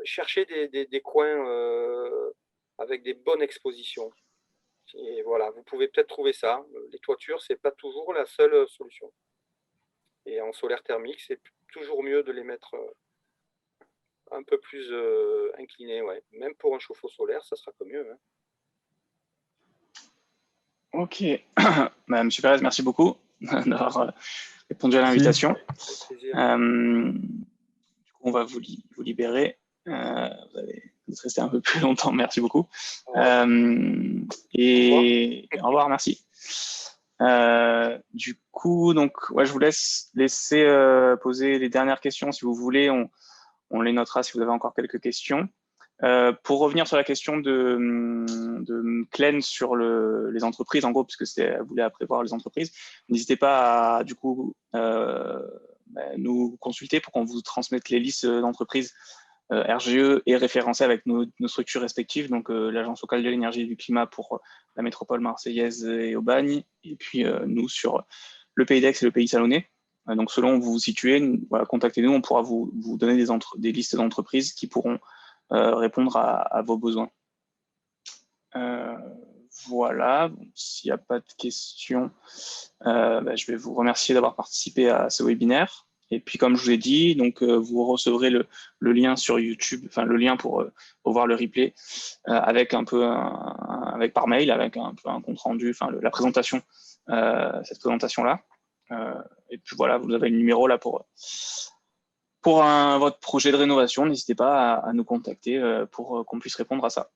Cherchez des coins avec des bonnes expositions. Et voilà, vous pouvez peut-être trouver ça. Les toitures, ce n'est pas toujours la seule solution. Et en solaire thermique, c'est toujours mieux de les mettre un peu plus inclinés. Ouais. Même pour un chauffe-eau solaire, ça sera pas mieux. Hein. Ok. Monsieur Pérez, merci beaucoup d'avoir répondu à l'invitation. On va vous libérer. Vous êtes resté un peu plus longtemps, merci beaucoup. Et au revoir, merci. Du coup, donc, ouais, je vous laisser poser les dernières questions si vous voulez. On les notera si vous avez encore quelques questions. Pour revenir sur la question de Clen sur les entreprises, en gros, puisque elle voulait prévoir les entreprises, n'hésitez pas à, du coup, nous consulter pour qu'on vous transmette les listes d'entreprises RGE et référencées avec nos structures respectives, donc l'Agence locale de l'énergie et du climat pour la métropole marseillaise et Aubagne, et puis nous sur le Pays d'Aix et le Pays Salonnais. Donc selon où vous vous situez, voilà, contactez-nous, on pourra vous donner des listes d'entreprises qui pourront répondre à vos besoins. Voilà, bon, s'il n'y a pas de questions, je vais vous remercier d'avoir participé à ce webinaire. Et puis, comme je vous ai dit, donc, vous recevrez le lien sur YouTube, enfin le lien pour voir le replay, avec avec par mail, avec un peu un compte rendu, enfin la présentation, cette présentation-là. Et puis voilà, vous avez le numéro là pour votre projet de rénovation. N'hésitez pas à nous contacter pour qu'on puisse répondre à ça.